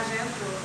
já entrou.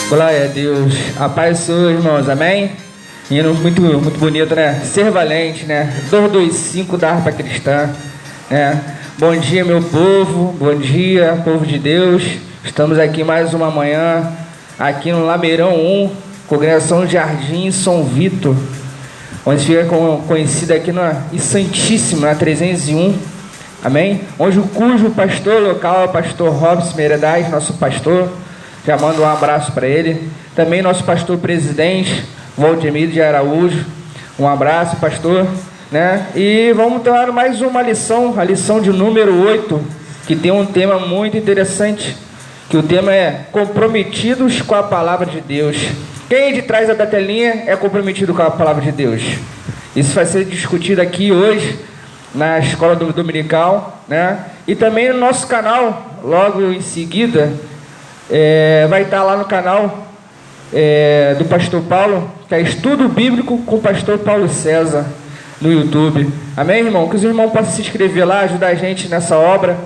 Glória a Deus. A paz do Senhor, irmãos. Amém? Hino muito bonito, né? Ser valente, né? 225 da harpa cristã, né? Bom dia, meu povo. Bom dia, povo de Deus. Estamos aqui mais uma manhã, aqui no Lameirão 1, Congregação Jardim São Vitor, onde fica conhecida aqui e Santíssimo, na 301. Amém? Onde cujo pastor local é o pastor Robson Meredaz, nosso pastor. Já mando um abraço para ele. Também nosso pastor presidente, Valdemir de Araújo. Um abraço, pastor. Né? E vamos ter mais uma lição, a lição de número 8, que tem um tema muito interessante, que o tema é comprometidos com a palavra de Deus. Quem de trás da telinha é comprometido com a palavra de Deus? Isso vai ser discutido aqui hoje, na escola dominical, né? E também no nosso canal, logo em seguida, vai estar lá no canal do pastor Paulo, que é Estudo Bíblico com o pastor Paulo César, no YouTube. Amém, irmão? Que os irmãos possam se inscrever lá, ajudar a gente nessa obra,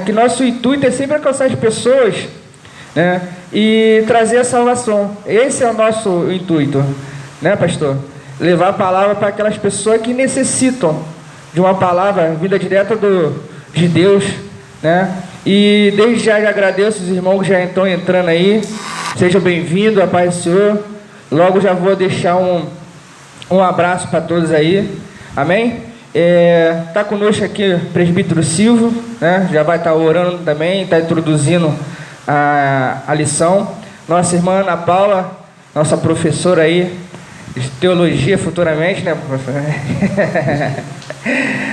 que nosso intuito é sempre alcançar as pessoas, né? E trazer a salvação. Esse é o nosso intuito, né, pastor? Levar a palavra para aquelas pessoas que necessitam de uma palavra vinda direta de Deus, né? E desde já agradeço os irmãos que já estão entrando aí. Sejam bem-vindos, a paz do Senhor. Logo já vou deixar um abraço para todos aí. Amém? Está conosco aqui o presbítero Silvio, né? Já vai estar orando também, está introduzindo a lição. Nossa irmã Ana Paula, nossa professora aí de teologia futuramente, né?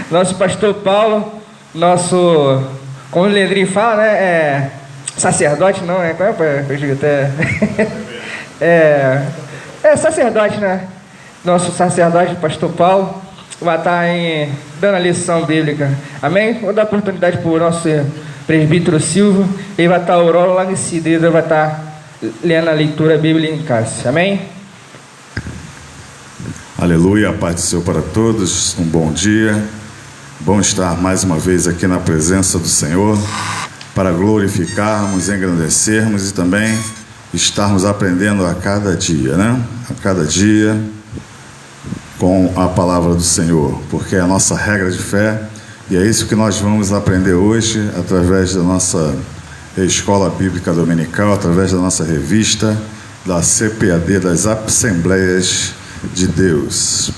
Nosso pastor Paulo, nosso, como o Leandrinho fala, né? Sacerdote, não, é? Qual é sacerdote, né? Nosso sacerdote, pastor Paulo, vai estar dando a lição bíblica. Amém? Vou dar oportunidade para o nosso presbítero Silvio. Ele vai estar orando lá em seguida, vai estar lendo a leitura bíblica em casa. Amém? Aleluia, a paz do Senhor para todos. Um bom dia. Bom estar mais uma vez aqui na presença do Senhor para glorificarmos, engrandecermos e também estarmos aprendendo a cada dia, né? A cada dia com a palavra do Senhor, porque é a nossa regra de fé e é isso que nós vamos aprender hoje através da nossa Escola Bíblica Dominical, através da nossa revista da CPAD, das Assembleias de Deus.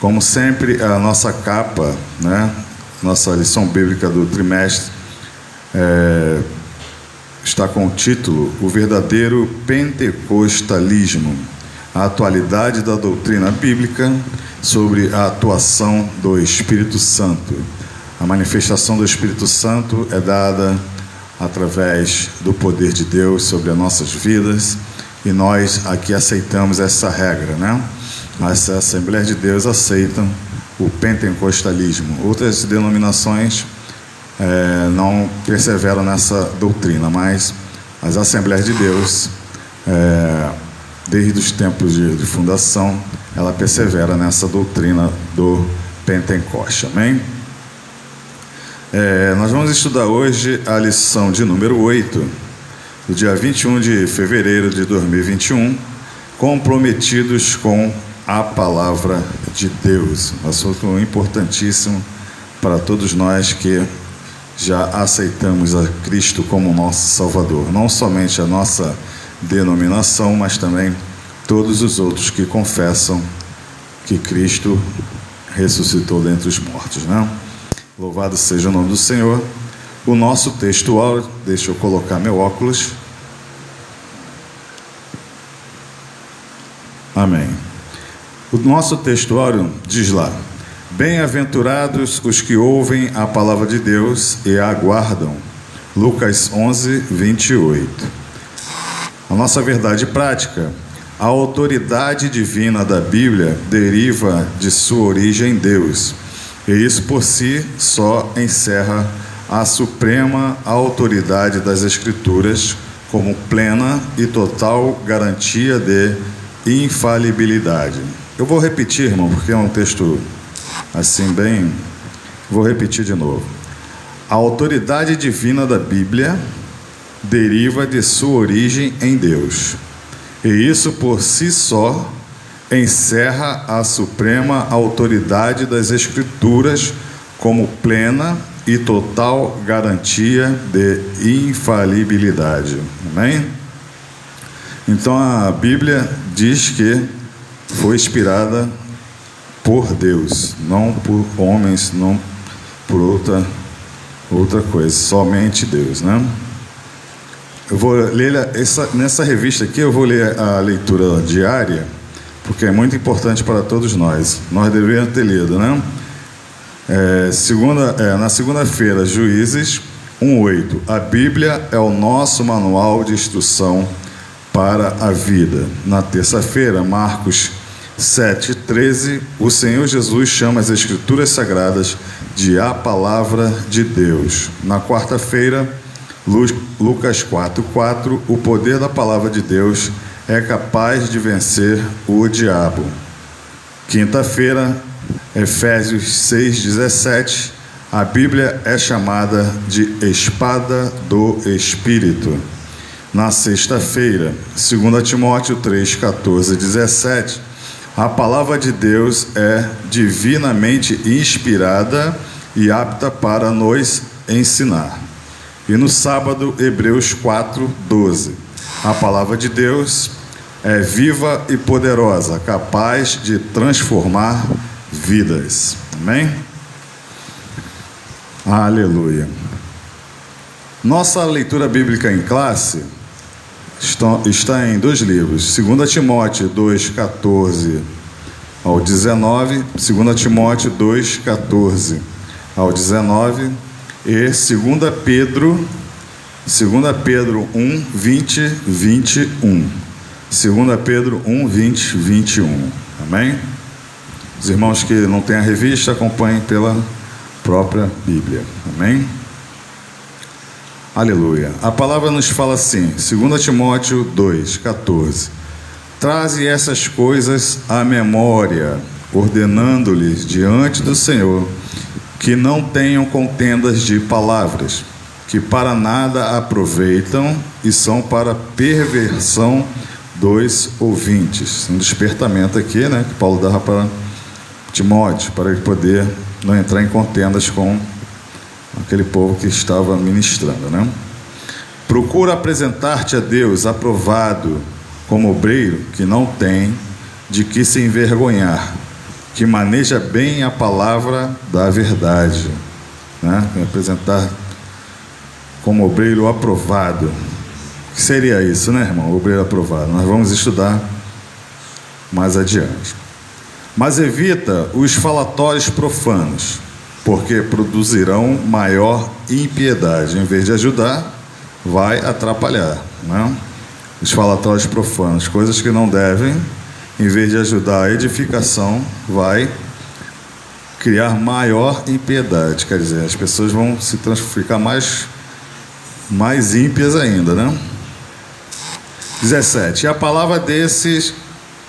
Como sempre, a nossa capa, né? Nossa lição bíblica do trimestre está com o título O Verdadeiro Pentecostalismo, a atualidade da doutrina bíblica sobre a atuação do Espírito Santo. A manifestação do Espírito Santo é dada através do poder de Deus sobre as nossas vidas e nós aqui aceitamos essa regra, né? As Assembleias de Deus aceitam o pentecostalismo. Outras denominações não perseveram nessa doutrina, mas as Assembleias de Deus, desde os tempos de fundação, ela persevera nessa doutrina do Pentecoste. Amém? Nós vamos estudar hoje a lição de número 8, do dia 21 de fevereiro de 2021, comprometidos com a palavra de Deus. Um assunto importantíssimo para todos nós que já aceitamos a Cristo como nosso Salvador. Não somente a nossa denominação, mas também todos os outros que confessam que Cristo ressuscitou dentre os mortos, né? Louvado seja o nome do Senhor. O nosso textual, deixa eu colocar meu óculos. Amém. O nosso textuário diz lá: bem-aventurados os que ouvem a palavra de Deus e a aguardam. Lucas 11, 28. A nossa verdade prática: a autoridade divina da Bíblia deriva de sua origem em Deus, e isso por si só encerra a suprema autoridade das Escrituras como plena e total garantia de infalibilidade. Eu vou repetir, irmão, porque é um texto assim bem... Vou repetir de novo. A autoridade divina da Bíblia deriva de sua origem em Deus, e isso por si só encerra a suprema autoridade das Escrituras como plena e total garantia de infalibilidade. Amém? Então a Bíblia diz que foi inspirada por Deus, não por homens, não por outra coisa, somente Deus, né? Eu vou ler nessa revista aqui, eu vou ler a leitura diária, porque é muito importante para todos nós. Nós deveríamos ter lido, né? Na segunda-feira, Juízes 1:8. A Bíblia é o nosso manual de instrução para a vida. Na terça-feira, Marcos 7:13, o Senhor Jesus chama as Escrituras Sagradas de a Palavra de Deus. Na quarta-feira, Lucas 4:4, o poder da Palavra de Deus é capaz de vencer o diabo. Quinta-feira, Efésios 6:17, a Bíblia é chamada de espada do Espírito. Na sexta-feira, 2 Timóteo 3:14-17, a palavra de Deus é divinamente inspirada e apta para nos ensinar. E no sábado, Hebreus 4:12, a palavra de Deus é viva e poderosa, capaz de transformar vidas. Amém? Aleluia. Nossa leitura bíblica em classe está em dois livros: 2 Timóteo 2:14 ao 19, 2 Timóteo 2:14 ao 19 e 2 Pedro 1:20, 21. 2 Pedro 1:20, 21. Amém? Os irmãos que não têm a revista, acompanhem pela própria Bíblia. Amém? Aleluia. A palavra nos fala assim, 2 Timóteo 2:14. Traze essas coisas à memória, ordenando-lhes diante do Senhor que não tenham contendas de palavras, que para nada aproveitam e são para perversão dos ouvintes. Um despertamento aqui, né, que Paulo dava para Timóteo, para ele poder não entrar em contendas com aquele povo que estava ministrando, né? Procura apresentar-te a Deus aprovado, como obreiro que não tem de que se envergonhar, que maneja bem a palavra da verdade, né? Apresentar como obreiro aprovado. O que seria isso, né, irmão? Obreiro aprovado. Nós vamos estudar mais adiante. Mas evita os falatórios profanos, porque produzirão maior impiedade. Em vez de ajudar, vai atrapalhar, né? Os falatórios profanos, coisas que não devem, em vez de ajudar a edificação, vai criar maior impiedade. Quer dizer, as pessoas vão ficar mais ímpias ainda, né? 17. E a palavra desses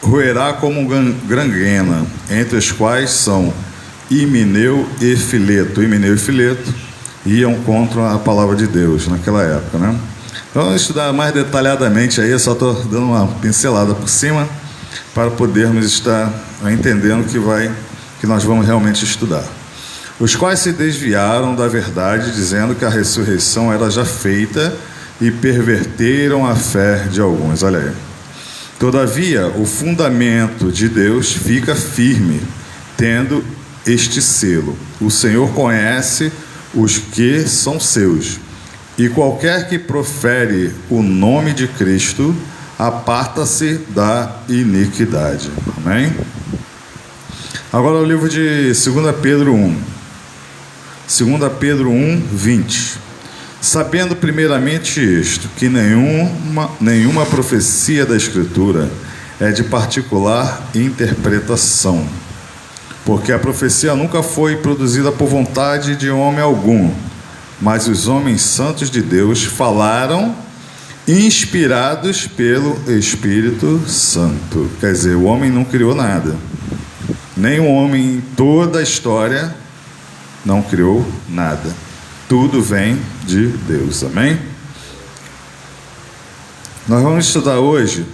roerá como gangrena, entre os quais são Himeneu e Fileto. Himeneu e Fileto iam contra a palavra de Deus naquela época, né? Então, vamos estudar mais detalhadamente aí, eu só estou dando uma pincelada por cima para podermos estar entendendo que nós vamos realmente estudar. Os quais se desviaram da verdade, dizendo que a ressurreição era já feita, e perverteram a fé de alguns. Olha aí. Todavia, o fundamento de Deus fica firme, tendo este selo: o Senhor conhece os que são seus, e qualquer que profere o nome de Cristo aparta-se da iniquidade. Amém? Agora o livro de 2 Pedro 1. 2 Pedro 1, 20. Sabendo primeiramente isto, que nenhuma profecia da Escritura é de particular interpretação, porque a profecia nunca foi produzida por vontade de homem algum, mas os homens santos de Deus falaram inspirados pelo Espírito Santo. Quer dizer, o homem não criou nada, nem o homem em toda a história não criou nada. Tudo vem de Deus, amém? Nós vamos estudar hoje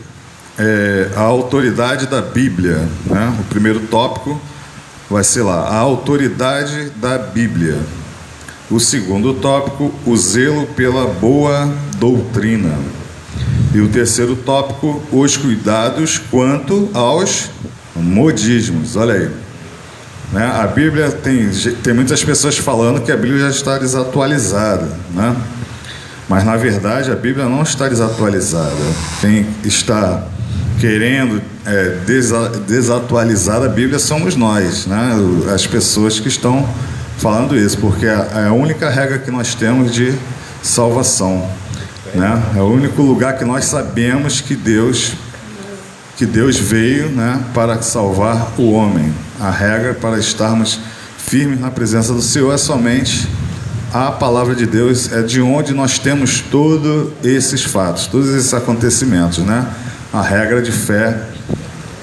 a autoridade da Bíblia, né? O primeiro tópico vai ser lá, a autoridade da Bíblia. O segundo tópico, o zelo pela boa doutrina. E o terceiro tópico, os cuidados quanto aos modismos. Olha aí. Né? A Bíblia tem muitas pessoas falando que a Bíblia já está desatualizada, né? Mas na verdade a Bíblia não está desatualizada. Quem está querendo desatualizar a Bíblia somos nós, né? As pessoas que estão falando isso, porque é a única regra que nós temos de salvação, né? É o único lugar que nós sabemos que Deus veio, né, para salvar o homem. A regra para estarmos firmes na presença do Senhor é somente a palavra de Deus, é de onde nós temos todos esses fatos, todos esses acontecimentos, né? A regra de fé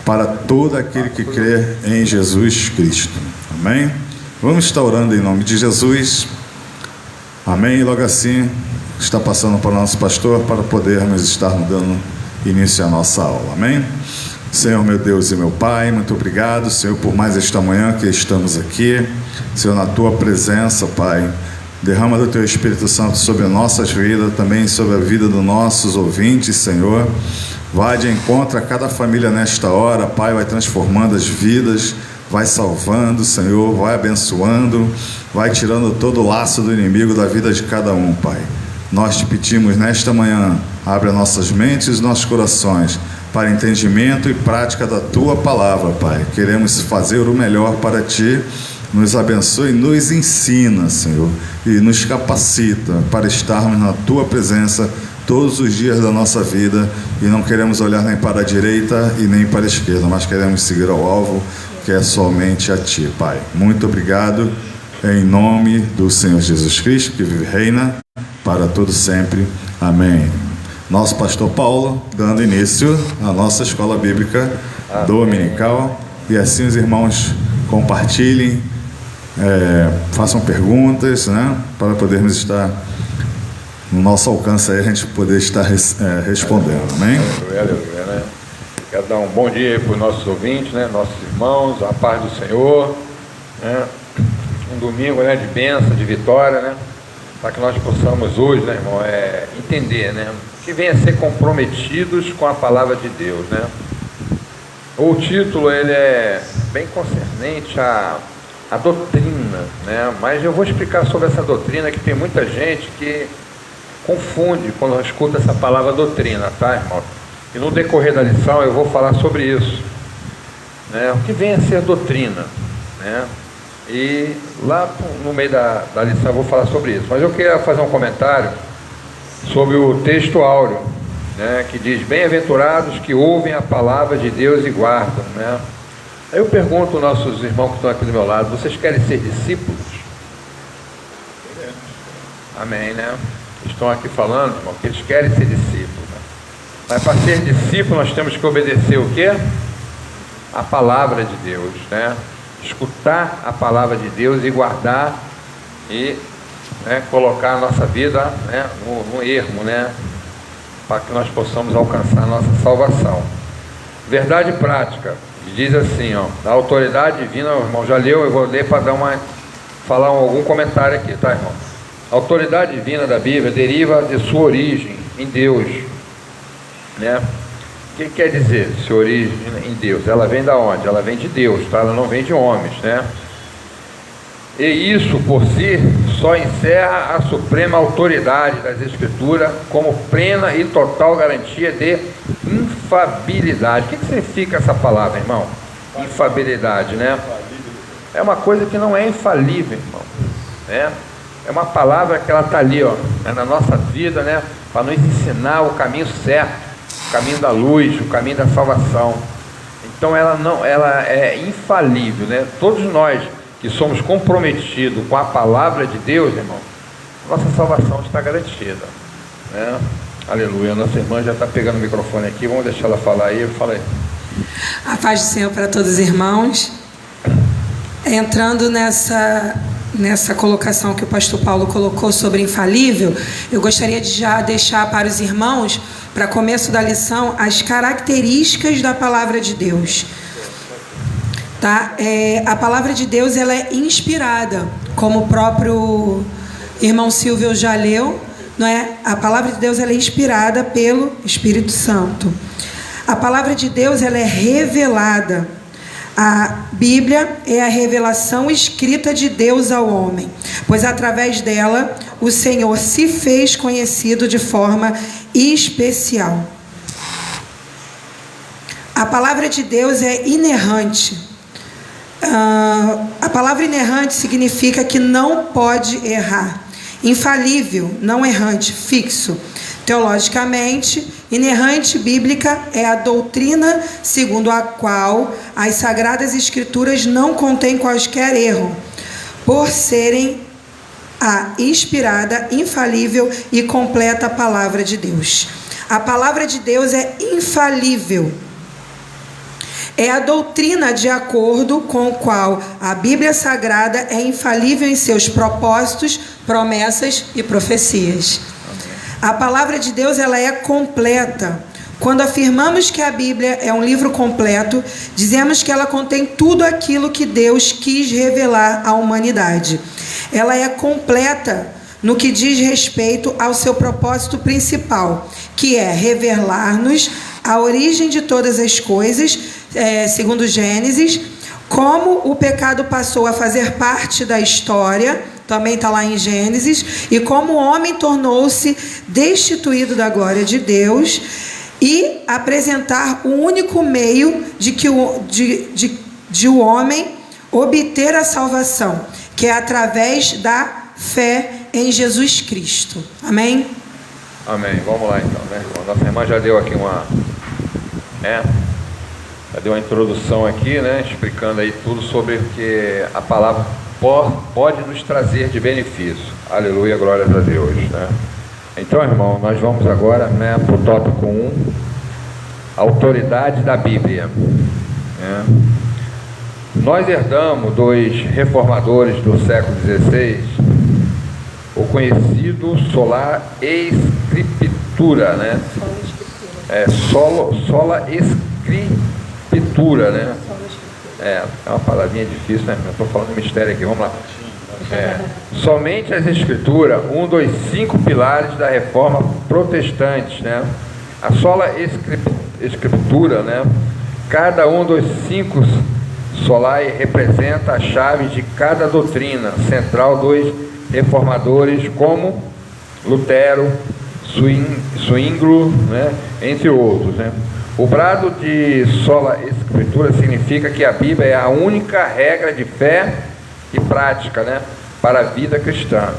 para todo aquele que crê em Jesus Cristo. Amém? Vamos estar orando em nome de Jesus. Amém? E logo assim está passando para o nosso pastor para podermos estar dando início à nossa aula. Amém? Senhor, meu Deus e meu Pai, muito obrigado, Senhor, por mais esta manhã que estamos aqui. Senhor, na Tua presença, Pai, derrama do Teu Espírito Santo sobre as nossas vidas, também sobre a vida dos nossos ouvintes, Senhor. Vai de encontro a cada família nesta hora, Pai, vai transformando as vidas, vai salvando, Senhor, vai abençoando, vai tirando todo o laço do inimigo da vida de cada um, Pai. Nós te pedimos nesta manhã, abre as nossas mentes e os nossos corações para entendimento e prática da Tua palavra, Pai. Queremos fazer o melhor para Ti. Nos abençoe e nos ensina, Senhor, e nos capacita para estarmos na Tua presença todos os dias da nossa vida, e não queremos olhar nem para a direita e nem para a esquerda, mas queremos seguir ao alvo, que é somente a Ti, Pai. Muito obrigado, em nome do Senhor Jesus Cristo, que vive e reina para todo sempre. Amém. Nosso pastor Paulo, dando início à nossa escola bíblica dominical, e assim os irmãos compartilhem façam perguntas, né, para podermos estar no nosso alcance aí, a gente poder estar respondendo, amém? Aleluia, né? Quero dar um bom dia para os nossos ouvintes, né, nossos irmãos, a paz do Senhor, né? Um domingo, né, de bênção, de vitória, né, para que nós possamos hoje, né, irmão, entender, né, que venha a ser comprometidos com a palavra de Deus, né. O título, ele é bem concernente à doutrina, né, mas eu vou explicar sobre essa doutrina, que tem muita gente que confunde quando escuta essa palavra doutrina, tá, irmão? E no decorrer da lição eu vou falar sobre isso, né, o que vem a ser doutrina, né, e lá no meio da lição eu vou falar sobre isso. Mas eu queria fazer um comentário sobre o texto áureo, né, que diz: bem-aventurados que ouvem a palavra de Deus e guardam, né? Aí eu pergunto aos nossos irmãos que estão aqui do meu lado: vocês querem ser discípulos? Amém, né? Estão aqui falando, irmão, que eles querem ser discípulos, né? Mas para ser discípulo nós temos que obedecer o quê? A palavra de Deus, né? Escutar a palavra de Deus e guardar e, né, colocar a nossa vida, né, no ermo, né, para que nós possamos alcançar a nossa salvação. Verdade prática, diz assim, ó, a autoridade divina, o irmão já leu, eu vou ler para falar algum comentário aqui, tá, irmão? A autoridade divina da Bíblia deriva de sua origem em Deus, né? O que quer dizer sua origem em Deus? Ela vem da onde? Ela vem de Deus, tá? Ela não vem de homens, né? E isso por si só encerra a suprema autoridade das Escrituras como plena e total garantia de infabilidade. O que significa essa palavra, irmão? Infabilidade, né? É uma coisa que não é infalível, irmão, né? É uma palavra que ela está ali, ó, na nossa vida, né? Para nos ensinar o caminho certo, o caminho da luz, o caminho da salvação. Então ela é infalível, né? Todos nós que somos comprometidos com a palavra de Deus, irmão, nossa salvação está garantida, né? Aleluia. Nossa irmã já está pegando o microfone aqui, vamos deixar ela falar aí. Fala aí. A paz do Senhor para todos os irmãos. Entrando nessa colocação que o pastor Paulo colocou sobre infalível, eu gostaria de já deixar para os irmãos, para começo da lição, as características da palavra de Deus. Tá? A palavra de Deus, ela é inspirada, como o próprio irmão Silvio já leu, não é? A palavra de Deus, ela é inspirada pelo Espírito Santo. A palavra de Deus, ela é revelada. A Bíblia é a revelação escrita de Deus ao homem, pois através dela o Senhor se fez conhecido de forma especial. A palavra de Deus é inerrante. A palavra inerrante significa que não pode errar. Infalível, não errante, fixo. Teologicamente, inerrante bíblica é a doutrina segundo a qual as Sagradas Escrituras não contêm quaisquer erro, por serem a inspirada, infalível e completa palavra de Deus. A palavra de Deus é infalível. É a doutrina de acordo com o qual a Bíblia Sagrada é infalível em seus propósitos, promessas e profecias. A palavra de Deus, ela é completa. Quando afirmamos que a Bíblia é um livro completo, dizemos que ela contém tudo aquilo que Deus quis revelar à humanidade. Ela é completa no que diz respeito ao seu propósito principal, que é revelar-nos a origem de todas as coisas, segundo Gênesis, como o pecado passou a fazer parte da história, também está lá em Gênesis, e como o homem tornou-se destituído da glória de Deus, e apresentar o único meio de o homem obter a salvação, que é através da fé em Jesus Cristo. Amém? Amém. Vamos lá então, né? Nossa irmã já deu aqui já deu uma introdução aqui, né? Explicando aí tudo sobre o que a palavra pode nos trazer de benefício. Aleluia, glórias a Deus, né? Então, irmão, nós vamos agora, né, para o tópico 1, autoridade da Bíblia, né? Nós herdamos dos reformadores do século XVI o conhecido sola escritura, né? Sola escritura, né? É uma palavrinha difícil, né? Eu estou falando mistério aqui, vamos lá. Somente as escrituras, um dos 5 pilares da reforma protestante, né? A sola escritura, né? Cada um dos 5 solai representa a chave de cada doutrina central dos reformadores, como Lutero, Zwinglio, né? Entre outros, né? O brado de sola escritura significa que a Bíblia é a única regra de fé e prática, né, para a vida cristã.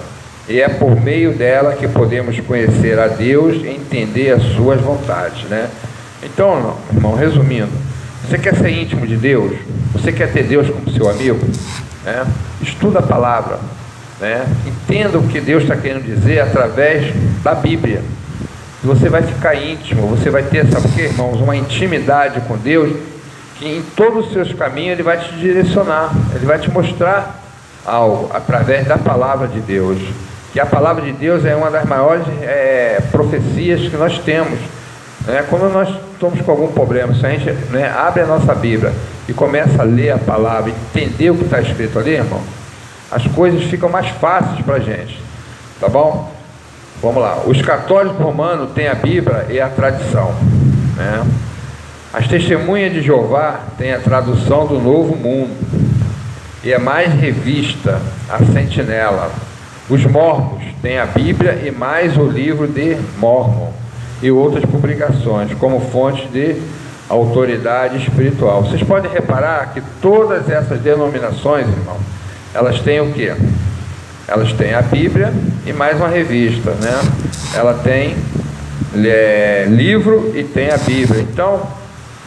E é por meio dela que podemos conhecer a Deus e entender as suas vontades, né? Então, irmão, resumindo, você quer ser íntimo de Deus? Você quer ter Deus como seu amigo? Né? Estuda a palavra, né? Entenda o que Deus está querendo dizer através da Bíblia. Você vai ficar íntimo, você vai ter, sabe o que, irmãos? Uma intimidade com Deus, que em todos os seus caminhos Ele vai te direcionar, Ele vai te mostrar algo através da palavra de Deus. Que a palavra de Deus é uma das maiores profecias que nós temos, né? Quando nós estamos com algum problema, se a gente, né, abre a nossa Bíblia e começa a ler a palavra, entender o que está escrito ali, irmão, as coisas ficam mais fáceis para a gente, tá bom? Vamos lá. Os católicos romanos têm a Bíblia e a tradição, né? As testemunhas de Jeová têm a tradução do Novo Mundo e é mais revista, a Sentinela. Os mormons têm a Bíblia e mais o livro de Mormon e outras publicações como fonte de autoridade espiritual. Vocês podem reparar que todas essas denominações, irmão, elas têm o quê? Elas têm a Bíblia e mais uma revista, né? Ela tem livro e tem a Bíblia. Então,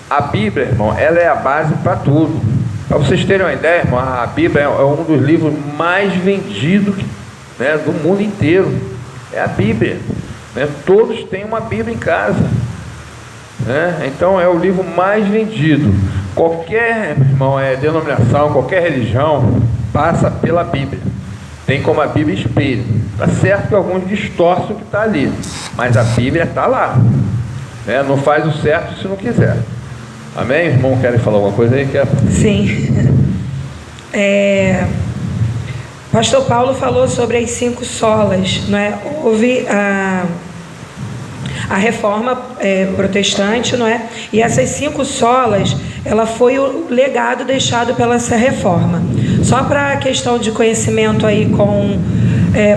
a Bíblia, irmão, ela é a base para tudo. Para vocês terem uma ideia, irmão, a Bíblia é um dos livros mais vendidos, né, do mundo inteiro. É a Bíblia, né? Todos têm uma Bíblia em casa, né? Então é o livro mais vendido. Qualquer, irmão, denominação, qualquer religião passa pela Bíblia. Tem como a Bíblia espelho. Está certo que alguns distorcem o que está ali, mas a Bíblia está lá, né? Não faz o certo se não quiser. Amém? Irmão, querem falar alguma coisa aí? Sim. Pastor Paulo falou sobre as 5 solas, não é? Houve a reforma protestante, não é? E essas 5 solas, ela foi o legado deixado pela essa reforma. Só para a questão de conhecimento aí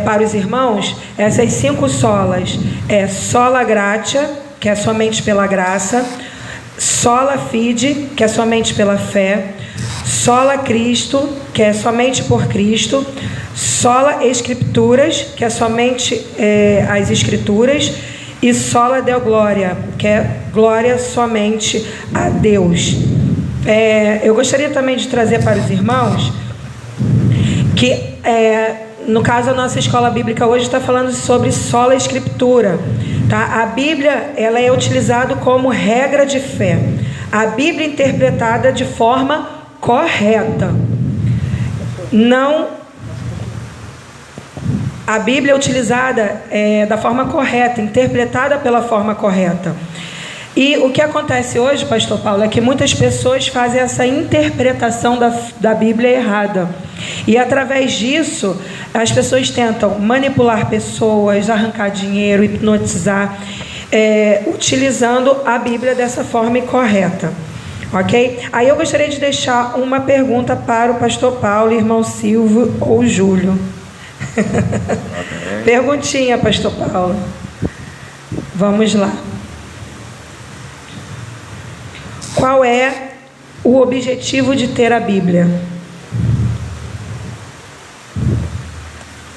para os irmãos, essas 5 solas é sola gratia, que é somente pela graça, sola fide, que é somente pela fé, sola Cristo, que é somente por Cristo, sola Escrituras, que é somente as Escrituras, e sola Deo Glória, que é glória somente a Deus. Eu gostaria também de trazer para os irmãos que, no caso, a nossa escola bíblica hoje está falando sobre sola Escritura, tá? A Bíblia, ela é utilizada como regra de fé. A Bíblia interpretada de forma correta. A Bíblia é utilizada da forma correta, interpretada pela forma correta. E o que acontece hoje, pastor Paulo, é que muitas pessoas fazem essa interpretação da Bíblia errada. E através disso, as pessoas tentam manipular pessoas, arrancar dinheiro, hipnotizar, utilizando a Bíblia dessa forma incorreta. Ok? Aí eu gostaria de deixar uma pergunta para o pastor Paulo, irmão Silvio ou Júlio. Perguntinha, pastor Paulo. Vamos lá. Qual é o objetivo de ter a Bíblia?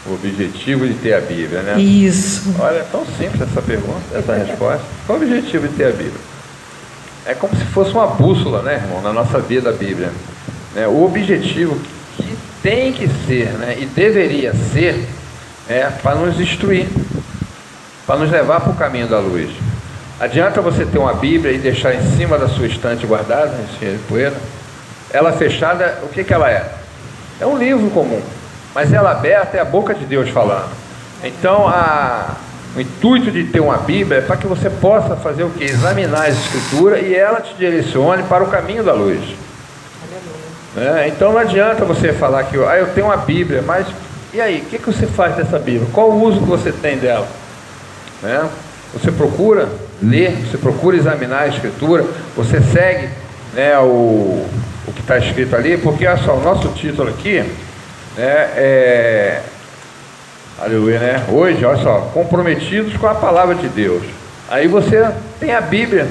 O objetivo de ter a Bíblia, né? Isso. Olha, é tão simples essa pergunta, essa resposta. Qual é o objetivo de ter a Bíblia? É como se fosse uma bússola, né, irmão, na nossa vida, a Bíblia. O objetivo que tem que ser, né, e deveria ser, para nos instruir, para nos levar para o caminho da luz. Adianta você ter uma Bíblia e deixar em cima da sua estante guardada, cheia de poeira? Ela fechada, o que que ela é? É um livro comum, mas ela aberta é a boca de Deus falando. Então, o intuito de ter uma Bíblia é para que você possa fazer o quê? Examinar as Escrituras e ela te direcione para o caminho da luz. Então não adianta você falar que eu tenho uma Bíblia, mas e aí? O que você faz dessa Bíblia? Qual o uso que você tem dela? Você procura ler, você procura examinar a Escritura, você segue o que está escrito ali, porque olha só, o nosso título aqui aleluia, né? Hoje, olha só, comprometidos com a palavra de Deus. Aí você tem a Bíblia,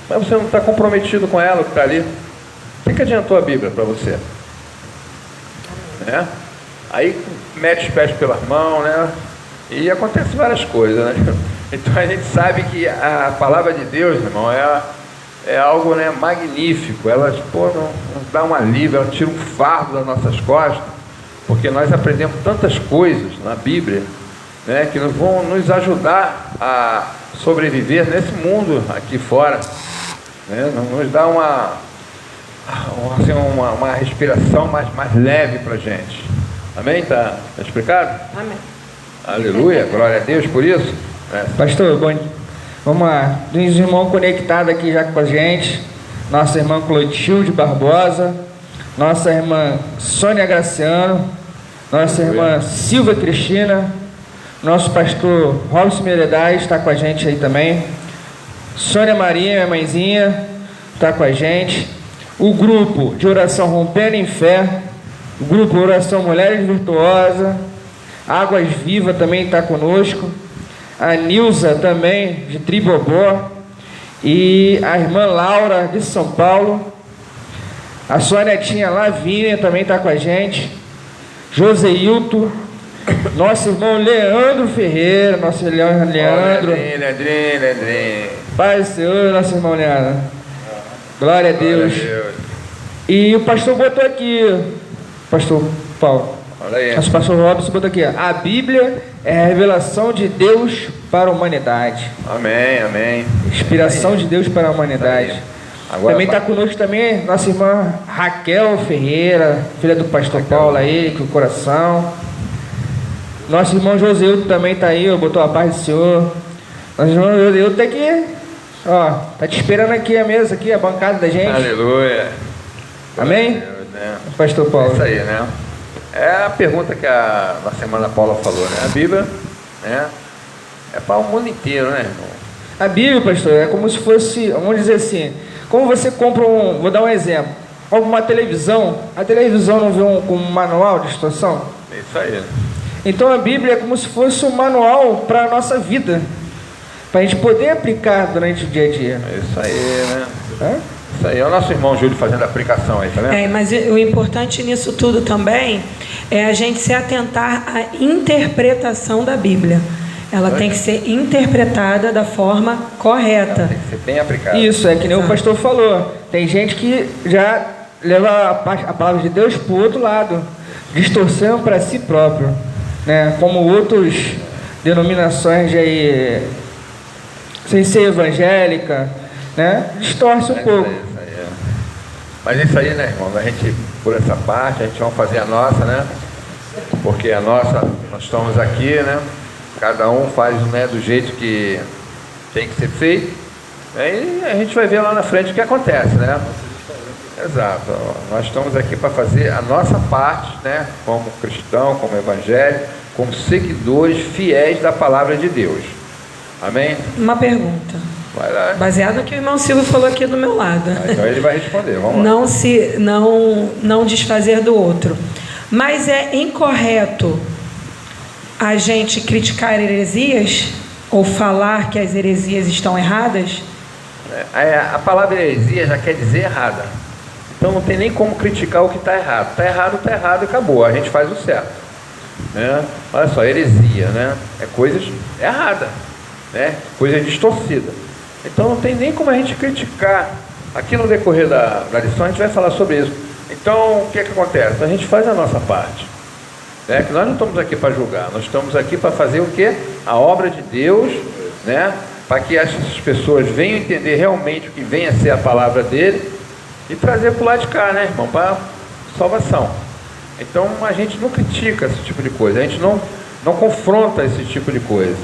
mas você não está comprometido com ela, que está ali. O que adiantou a Bíblia para você? Aí mete os pés pelas mãos, né? E acontece várias coisas, né? Então a gente sabe que a palavra de Deus, irmão, é algo, né, magnífico. Ela nos dá um alívio, ela tira um fardo das nossas costas, porque nós aprendemos tantas coisas na Bíblia, né, que vão nos ajudar a sobreviver nesse mundo aqui fora, né? Nos dá uma respiração mais leve para a gente. Amém? Tá explicado? Amém. Aleluia, glória a Deus por isso. Pastor, bom, vamos lá. Tem uns irmãos conectados aqui já com a gente. Nossa irmã Clotilde Barbosa, nossa irmã Sônia Graciano, nossa irmã Silva Cristina, nosso pastor Robson Meredais está com a gente aí também. Sônia Maria, minha mãezinha, está com a gente. O grupo de oração Rompendo em Fé, o grupo Oração Mulheres Virtuosas, Águas Vivas também está conosco. A Nilza também, de Tribobó, e a irmã Laura, de São Paulo. A sua netinha Lavínia também está com a gente. Joseilton, nosso irmão Leandro Ferreira, nosso irmão Leandro. Leandrinho. Paz do Senhor, nosso irmão Leandro. Glória a Deus. E o pastor botou aqui, pastor Paulo. Olha aí. Nosso pastor Robson botou aqui, a Bíblia é a revelação de Deus para a humanidade. Amém. Inspiração de Deus para a humanidade. Agora, também está conosco também nossa irmã Raquel Ferreira, filha do pastor Paulo aí, que o coração. Nosso irmão Joseilton também está aí, botou a paz do Senhor. Nosso irmão Joseilton está aqui, ó, está te esperando aqui a mesa, aqui, a bancada da gente. Aleluia. Amém? Deus, né? Pastor Paulo. É isso aí, né? É a pergunta que a semana Paula falou, né? A Bíblia, né, é para o mundo inteiro, né, irmão? A Bíblia, pastor, é como se fosse, vamos dizer assim, como você compra vou dar um exemplo, uma televisão, a televisão não vem com um manual de instrução? É isso aí. Então a Bíblia é como se fosse um manual para a nossa vida, para a gente poder aplicar durante o dia a dia. É isso aí, né? Isso aí, é o nosso irmão Júlio fazendo a aplicação aí, tá vendo? Mas o importante nisso tudo também é a gente se atentar à interpretação da Bíblia. Ela tem que ser interpretada da forma correta. Tem que ser bem aplicada. Isso, é que nem o pastor falou. Tem gente que já leva a palavra de Deus para o outro lado, distorcendo para si próprio, né? Como outras denominações de aí, sem ser evangélica, né? Distorce um pouco. Isso aí. Mas isso aí, né, irmão? A gente, por essa parte, a gente vai fazer a nossa, né? Porque a nossa, nós estamos aqui, né? Cada um faz, né, do jeito que tem que ser feito. Aí a gente vai ver lá na frente o que acontece, né? Exato. Nós estamos aqui para fazer a nossa parte, né? Como cristão, como evangélico, como seguidores fiéis da palavra de Deus. Amém? Uma pergunta. Vai lá. Baseado no que o irmão Silvio falou aqui do meu lado. Então ele vai responder. Vamos lá. Não desfazer do outro. Mas é incorreto a gente criticar heresias ou falar que as heresias estão erradas? A palavra heresia já quer dizer errada. Então não tem nem como criticar o que está errado. Está errado e acabou. A gente faz o certo. Né? Olha só, heresia, né? É coisas erradas, né? Coisa distorcida. Então não tem nem como a gente criticar. Aqui no decorrer da lição a gente vai falar sobre isso. Então o que é que acontece? A gente faz a nossa parte. Né? Que nós não estamos aqui para julgar, nós estamos aqui para fazer o quê? A obra de Deus, né? Para que essas pessoas venham entender realmente o que vem a ser a palavra dele, e trazer para o lado de cá, né, irmão, para salvação. Então a gente não critica esse tipo de coisa, a gente não confronta esse tipo de coisa,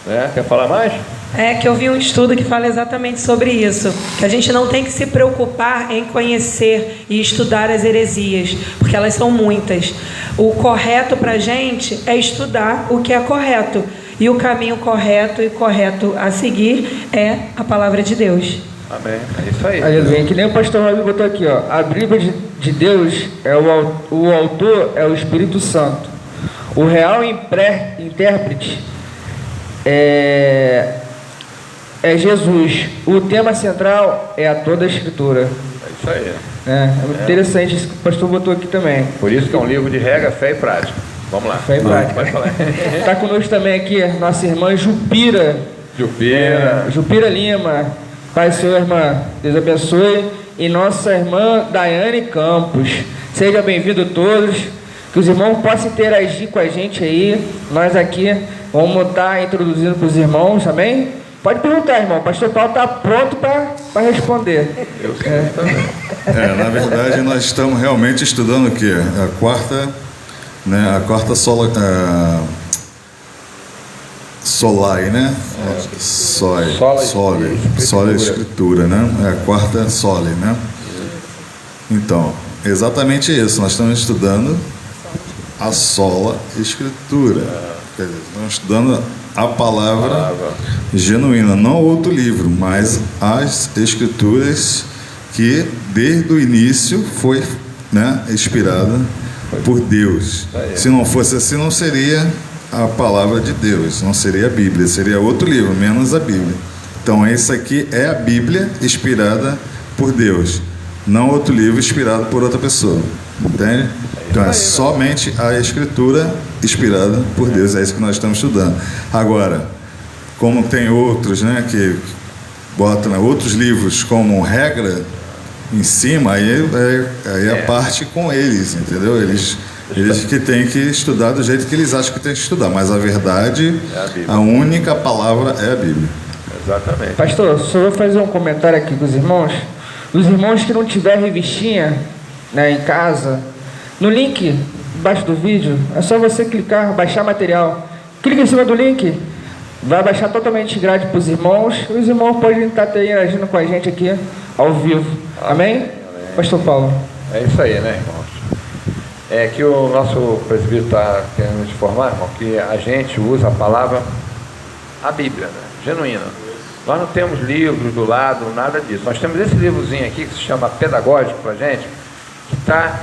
né? Quer falar mais? É que eu vi um estudo que fala exatamente sobre isso, que a gente não tem que se preocupar em conhecer e estudar as heresias, porque elas são muitas. O correto para a gente é estudar o que é correto, e o caminho correto e correto a seguir é a palavra de Deus. Amém, é isso aí. Aleluia, que nem o pastor Rabi botou aqui, ó. A Bíblia de Deus, o autor é o Espírito Santo. O real intérprete é Jesus. O tema central é a toda a Escritura. É isso aí. É muito interessante isso que o pastor botou aqui também. Por isso que é um livro de regra, fé e prática. Vamos lá. Fé e prática. Pode falar. Está conosco também aqui nossa irmã Jupira. Jupira Lima. Pai, Senhor, irmã, Deus abençoe. E nossa irmã Daiane Campos. Sejam bem-vindos todos. Que os irmãos possam interagir com a gente aí. Nós aqui vamos estar introduzindo para os irmãos, amém? Pode perguntar, irmão. O pastor Paulo está pronto para responder. Na verdade, nós estamos realmente estudando o quê? A quarta Solai, né? Sola Escritura, né? É a quarta Sole, né? Então, exatamente isso. Nós estamos estudando a Sola Escritura. Quer dizer, estamos estudando a palavra genuína, não outro livro, mas as Escrituras que desde o início foi, né, inspirada por Deus. Se não fosse assim, não seria a palavra de Deus, não seria a Bíblia, seria outro livro, menos a Bíblia. Então, esse aqui é a Bíblia inspirada por Deus, não outro livro inspirado por outra pessoa, entende? Então, é somente a Escritura inspirada por Deus, é isso que nós estamos estudando. Agora, como tem outros, né, que botam outros livros como regra em cima, aí a parte com eles, entendeu? Eles que têm que estudar do jeito que eles acham que tem que estudar, mas a verdade, a única palavra é a Bíblia. Exatamente. Pastor, só vou fazer um comentário aqui com os irmãos. Os irmãos que não tiver revistinha, né, em casa, no link embaixo do vídeo, é só você clicar, baixar material. Clica em cima do link, vai baixar totalmente grátis para os irmãos. Os irmãos podem estar interagindo com a gente aqui ao vivo. Amém? Pastor Paulo. É isso aí, né, irmãos? É que o nosso presbítero está querendo nos informar, irmão, que a gente usa a palavra, a Bíblia, né, genuína. Nós não temos livros do lado, nada disso. Nós temos esse livrozinho aqui que se chama Pedagógico para a gente, que está,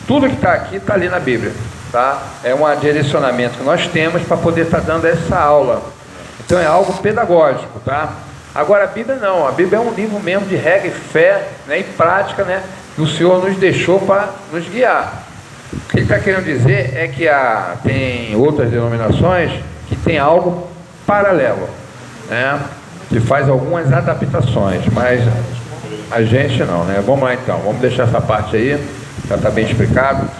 tudo que está aqui está ali na Bíblia, tá? É um direcionamento que nós temos para poder estar dando essa aula. Então é algo pedagógico, tá? Agora a Bíblia não, a Bíblia é um livro mesmo de regra e fé, né, e prática, né, que o Senhor nos deixou para nos guiar. O que ele está querendo dizer é que tem outras denominações que tem algo paralelo, né, que faz algumas adaptações, mas a gente não, né? Vamos lá então, vamos deixar essa parte aí, já está bem explicado.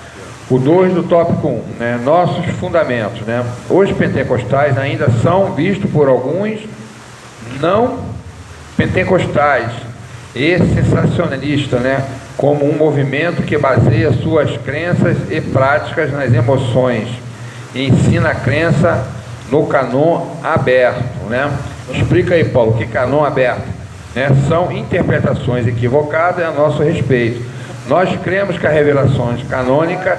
O 2 do tópico 1, né, nossos fundamentos, né? Os pentecostais ainda são vistos por alguns não pentecostais e sensacionalistas, né, como um movimento que baseia suas crenças e práticas nas emoções e ensina a crença no cânon aberto, né? Explica aí, Paulo, que cânon aberto, né? São interpretações equivocadas a nosso respeito. Nós cremos que a revelação canônica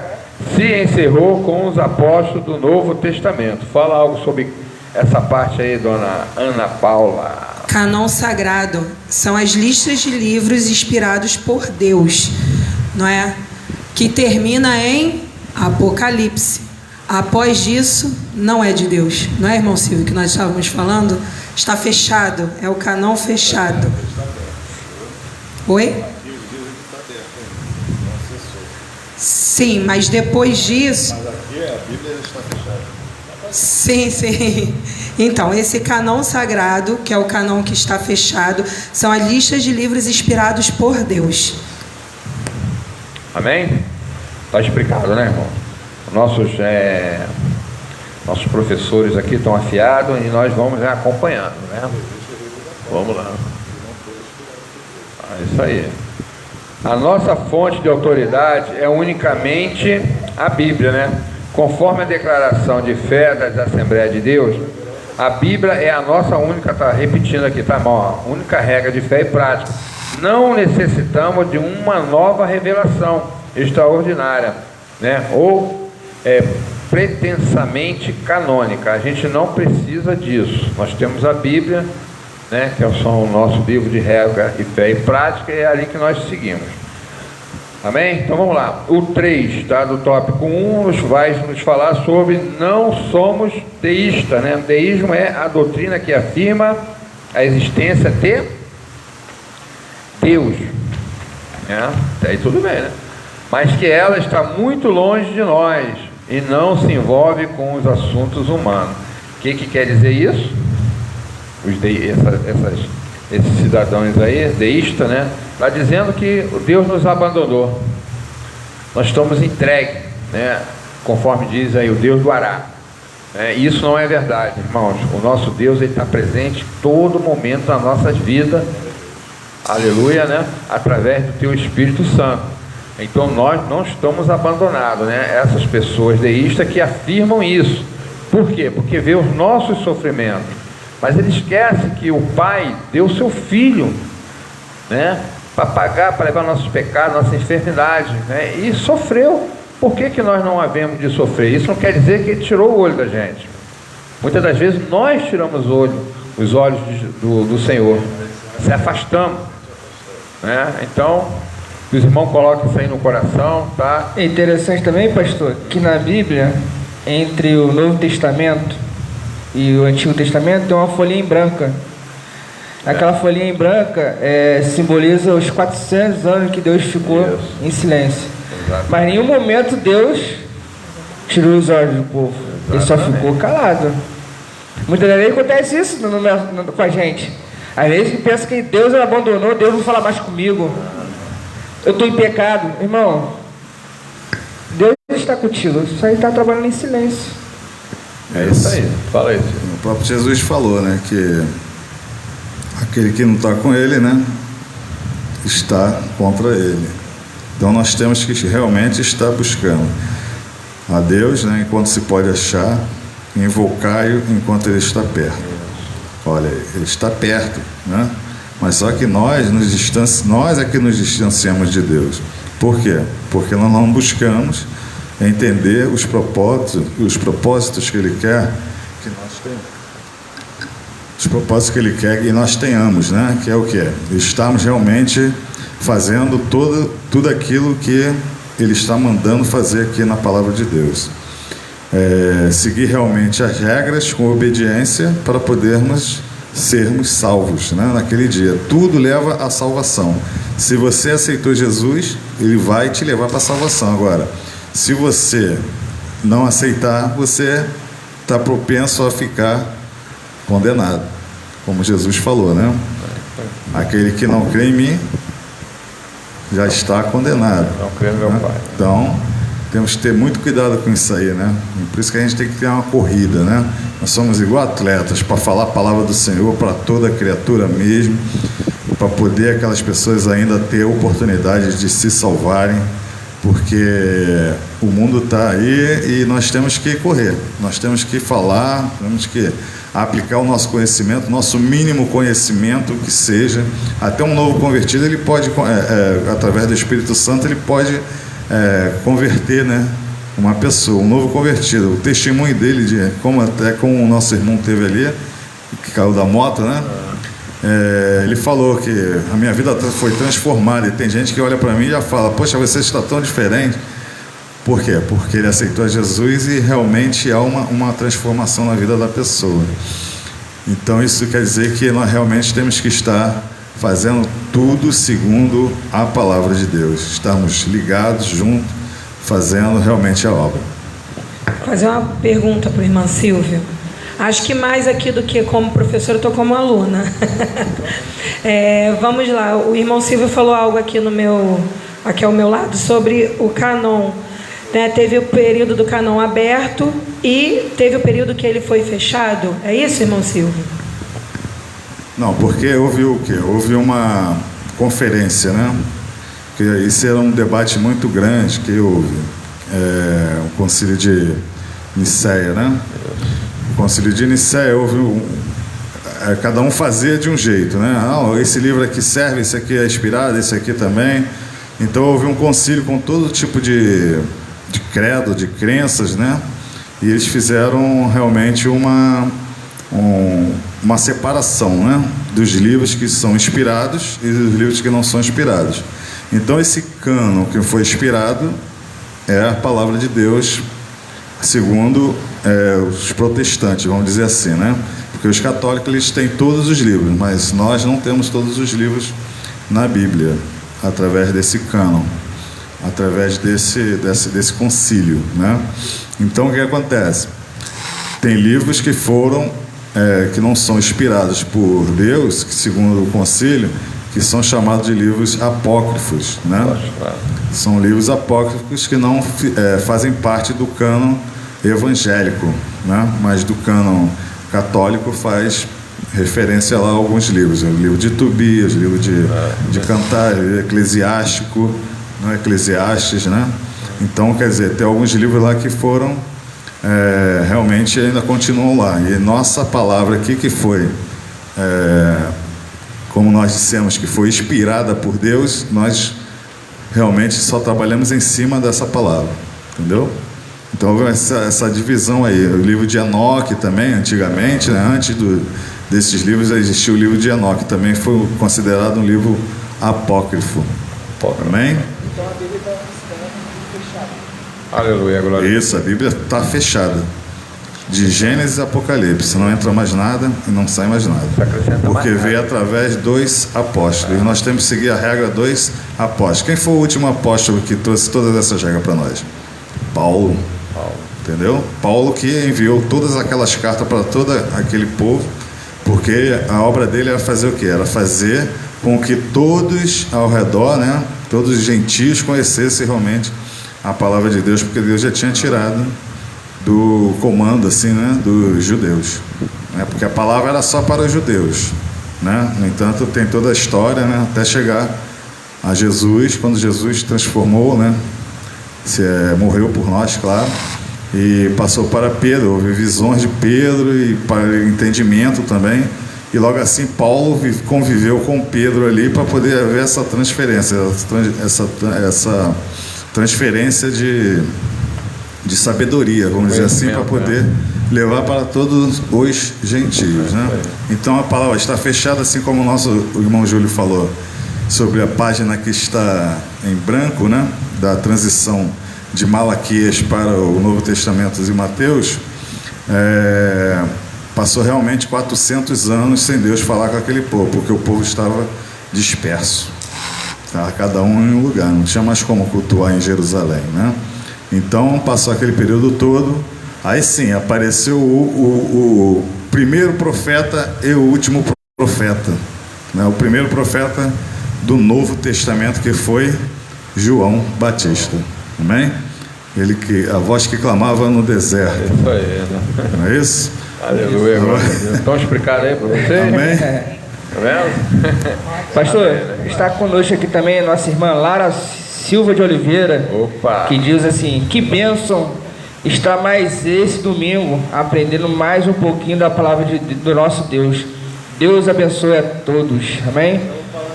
se encerrou com os apóstolos do Novo Testamento. Fala algo sobre essa parte aí, dona Ana Paula. Cânon sagrado são as listas de livros inspirados por Deus, não é? Que termina em Apocalipse. Após isso, não é de Deus. Não é, irmão Silvio, que nós estávamos falando? Está fechado, é o cânon fechado. Oi? Sim, mas depois disso... Mas aqui a Bíblia está fechada. Sim, sim. Então, esse cânon sagrado, que é o cânon que está fechado, são as listas de livros inspirados por Deus. Amém? Está explicado, né, irmão? Nossos professores aqui estão afiados e nós vamos acompanhando, né? Vamos lá. Isso aí. A nossa fonte de autoridade é unicamente a Bíblia, né? Conforme a declaração de fé das Assembleias de Deus, a Bíblia é a nossa única, tá repetindo aqui, tá mal, única regra de fé e prática. Não necessitamos de uma nova revelação extraordinária, né? Ou pretensamente canônica. A gente não precisa disso. Nós temos a Bíblia, né? Que é o nosso livro de regra de fé e prática, e é ali que nós seguimos. Amém? Então vamos lá. O 3, tá, do tópico 1, vai nos falar sobre não somos deístas, né? O deísmo é a doutrina que afirma a existência de Deus. Até aí tudo bem, né? Mas que ela está muito longe de nós e não se envolve com os assuntos humanos. O que quer dizer isso? Esses cidadãos aí, deístas, né? Está dizendo que Deus nos abandonou. Nós estamos entregues, né? Conforme diz aí o Deus do Ará. Isso não é verdade, irmãos. O nosso Deus está presente em todo momento nas nossas vidas. Aleluia, né? Através do teu Espírito Santo. Então nós não estamos abandonados, né? Essas pessoas deístas que afirmam isso. Por quê? Porque vê os nossos sofrimentos. Mas ele esquece que o Pai deu o seu Filho, né? Para pagar, para levar nossos pecados, nossa enfermidade, né? E sofreu. Por que nós não havemos de sofrer? Isso não quer dizer que ele tirou o olho da gente. Muitas das vezes nós tiramos os olhos do Senhor. Se afastamos, né? Então, os irmãos colocam isso aí no coração, tá? É interessante também, pastor, que na Bíblia, entre o Novo Testamento e o Antigo Testamento, tem uma folhinha em branca. Aquela folhinha em branca simboliza os 400 anos que Deus ficou em silêncio. Exatamente. Mas em nenhum momento Deus tirou os olhos do povo. Ele só ficou calado. Muitas vezes acontece isso com a gente. Às vezes pensa que Deus abandonou, Deus não fala mais comigo. Eu estou em pecado. Irmão, Deus está contigo. Isso aí está trabalhando em silêncio. É isso aí. Fala isso. O próprio Jesus falou, né, que aquele que não está com ele, né, está contra ele. Então nós temos que realmente estar buscando a Deus, né, enquanto se pode achar, invocar-o enquanto ele está perto. Olha, ele está perto, né? Mas só que nós é que nos distanciamos de Deus. Por quê? Porque nós não buscamos entender os propósitos que ele quer que nós tenhamos. Os propósitos que ele quer que nós tenhamos, né? Que é o quê? Estamos realmente fazendo tudo aquilo que ele está mandando fazer aqui na palavra de Deus. Seguir realmente as regras com obediência para podermos sermos salvos, né? Naquele dia. Tudo leva à salvação. Se você aceitou Jesus, ele vai te levar para a salvação. Agora, se você não aceitar, você está propenso a ficar condenado, como Jesus falou, né? Aquele que não crê em mim já está condenado. Não crê no meu Pai. Então, temos que ter muito cuidado com isso aí, né? Por isso que a gente tem que ter uma corrida, né? Nós somos igual atletas para falar a palavra do Senhor para toda criatura mesmo, para poder aquelas pessoas ainda ter oportunidade de se salvarem, porque o mundo está aí e nós temos que correr, nós temos que falar, temos que aplicar o nosso conhecimento, nosso mínimo conhecimento que seja. Até um novo convertido, ele pode, através do Espírito Santo, ele pode converter, né, uma pessoa, um novo convertido. O testemunho dele, como o nosso irmão teve ali, que caiu da moto, né? Ele falou que a minha vida foi transformada, e tem gente que olha para mim e já fala: poxa, você está tão diferente. Por quê? Porque ele aceitou Jesus e realmente há uma transformação na vida da pessoa. Então isso quer dizer que nós realmente temos que estar fazendo tudo segundo a palavra de Deus. Estamos ligados, juntos, fazendo realmente a obra. Vou fazer uma pergunta para o irmão Silvio. Acho que mais aqui do que como professora, eu estou como aluna. Vamos lá, o irmão Silvio falou algo aqui aqui ao meu lado sobre o cânon. Né? Teve o período do cânon aberto e teve o período que ele foi fechado. É isso, irmão Silvio? Não, porque houve o quê? Houve uma conferência, né? porque esse era um debate muito grande que houve, o Concílio de Nicéia, né? O Concílio de Nicéia houve cada um fazia de um jeito, né? Esse livro aqui serve, esse aqui é inspirado, esse aqui também. Então houve um concílio com todo tipo de credo, de crenças, né? E eles fizeram realmente uma separação, né? Dos livros que são inspirados e dos livros que não são inspirados. Então esse cânon que foi inspirado é a palavra de Deus, segundo os protestantes, vamos dizer assim, né? Porque os católicos eles têm todos os livros, mas nós não temos todos os livros na Bíblia, através desse cânon, através desse concílio, né? Então o que acontece? Tem livros que foram que não são inspirados por Deus, que segundo o concílio, que são chamados de livros apócrifos, né? São livros apócrifos que não fazem parte do cânon evangélico, né? Mas do cânon católico faz referência lá a alguns livros, o livro de Tobias, o livro de Cantares, Eclesiástico, não é? Eclesiastes, né? Então, quer dizer, tem alguns livros lá que foram realmente ainda continuam lá. E nossa palavra aqui que foi, como nós dissemos, que foi inspirada por Deus, nós realmente só trabalhamos em cima dessa palavra, entendeu? Então essa divisão aí, o livro de Enoque também, antigamente, né, antes desses livros existia o livro de Enoque, também foi considerado um livro apócrifo. Amém? Então a Bíblia está fechada. Aleluia, glória. Isso, a Bíblia está fechada. De Gênesis e Apocalipse, não entra mais nada e não sai mais nada. Porque veio através dos apóstolos. E nós temos que seguir a regra dos apóstolos. Quem foi o último apóstolo que trouxe todas essas regras para nós? Paulo. Entendeu? Paulo que enviou todas aquelas cartas para todo aquele povo, porque a obra dele era fazer o quê? Era fazer com que todos ao redor, né, todos os gentios conhecessem realmente a palavra de Deus, porque Deus já tinha tirado do comando, assim, né, dos judeus, né, porque a palavra era só para os judeus, né? No entanto, tem toda a história, né, até chegar a Jesus, quando Jesus transformou, né, morreu por nós, claro, e passou para Pedro, houve visões de Pedro e para entendimento também, e logo assim Paulo conviveu com Pedro ali para poder haver essa transferência, essa transferência de sabedoria, vamos dizer assim, para poder levar para todos os gentios, né? Então a palavra está fechada, assim como o nosso irmão Júlio falou sobre a página que está em branco, né, da transição de Malaquias para o Novo Testamento de Mateus. Passou realmente 400 anos sem Deus falar com aquele povo, porque o povo estava disperso, estava cada um em um lugar, não tinha mais como cultuar em Jerusalém, né? Então passou aquele período todo, aí sim apareceu o primeiro profeta e o último profeta, né? O primeiro profeta do Novo Testamento, que foi João Batista, amém? A voz que clamava no deserto. Isso aí, né? Não é isso? Aleluia, glória a Deus. Estão explicando aí para você? Amém? Tá vendo? Pastor, está conosco aqui também a nossa irmã Lara Silva de Oliveira. Opa! Que diz assim: que bênção estar mais esse domingo aprendendo mais um pouquinho da palavra do nosso Deus. Deus abençoe a todos, amém?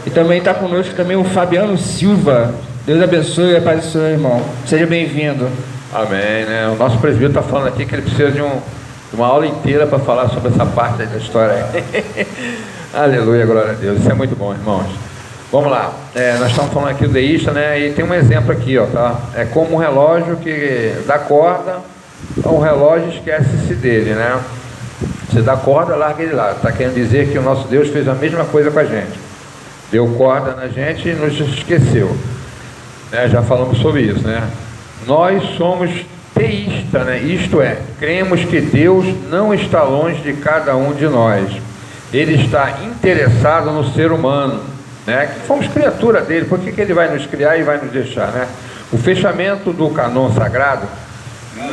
E também está conosco também o Fabiano Silva. Deus abençoe e a paz do Senhor, irmão. Seja bem-vindo. Amém, né? O nosso presbítero está falando aqui que ele precisa de uma aula inteira para falar sobre essa parte aí da história aí. Aleluia, glória a Deus. Isso é muito bom, irmãos. Vamos lá. Nós estamos falando aqui do deísta, né? E tem um exemplo aqui, ó, tá? É como um relógio que dá corda, o relógio esquece-se dele, né? Você dá corda, larga ele lá. Está querendo dizer que o nosso Deus fez a mesma coisa com a gente. Deu corda na gente e nos esqueceu. Já falamos sobre isso, né? Nós somos teístas, né? Isto é, cremos que Deus não está longe de cada um de nós. Ele está interessado no ser humano, né? Que fomos criatura dele. Por que ele vai nos criar e vai nos deixar, né? O fechamento do cânon sagrado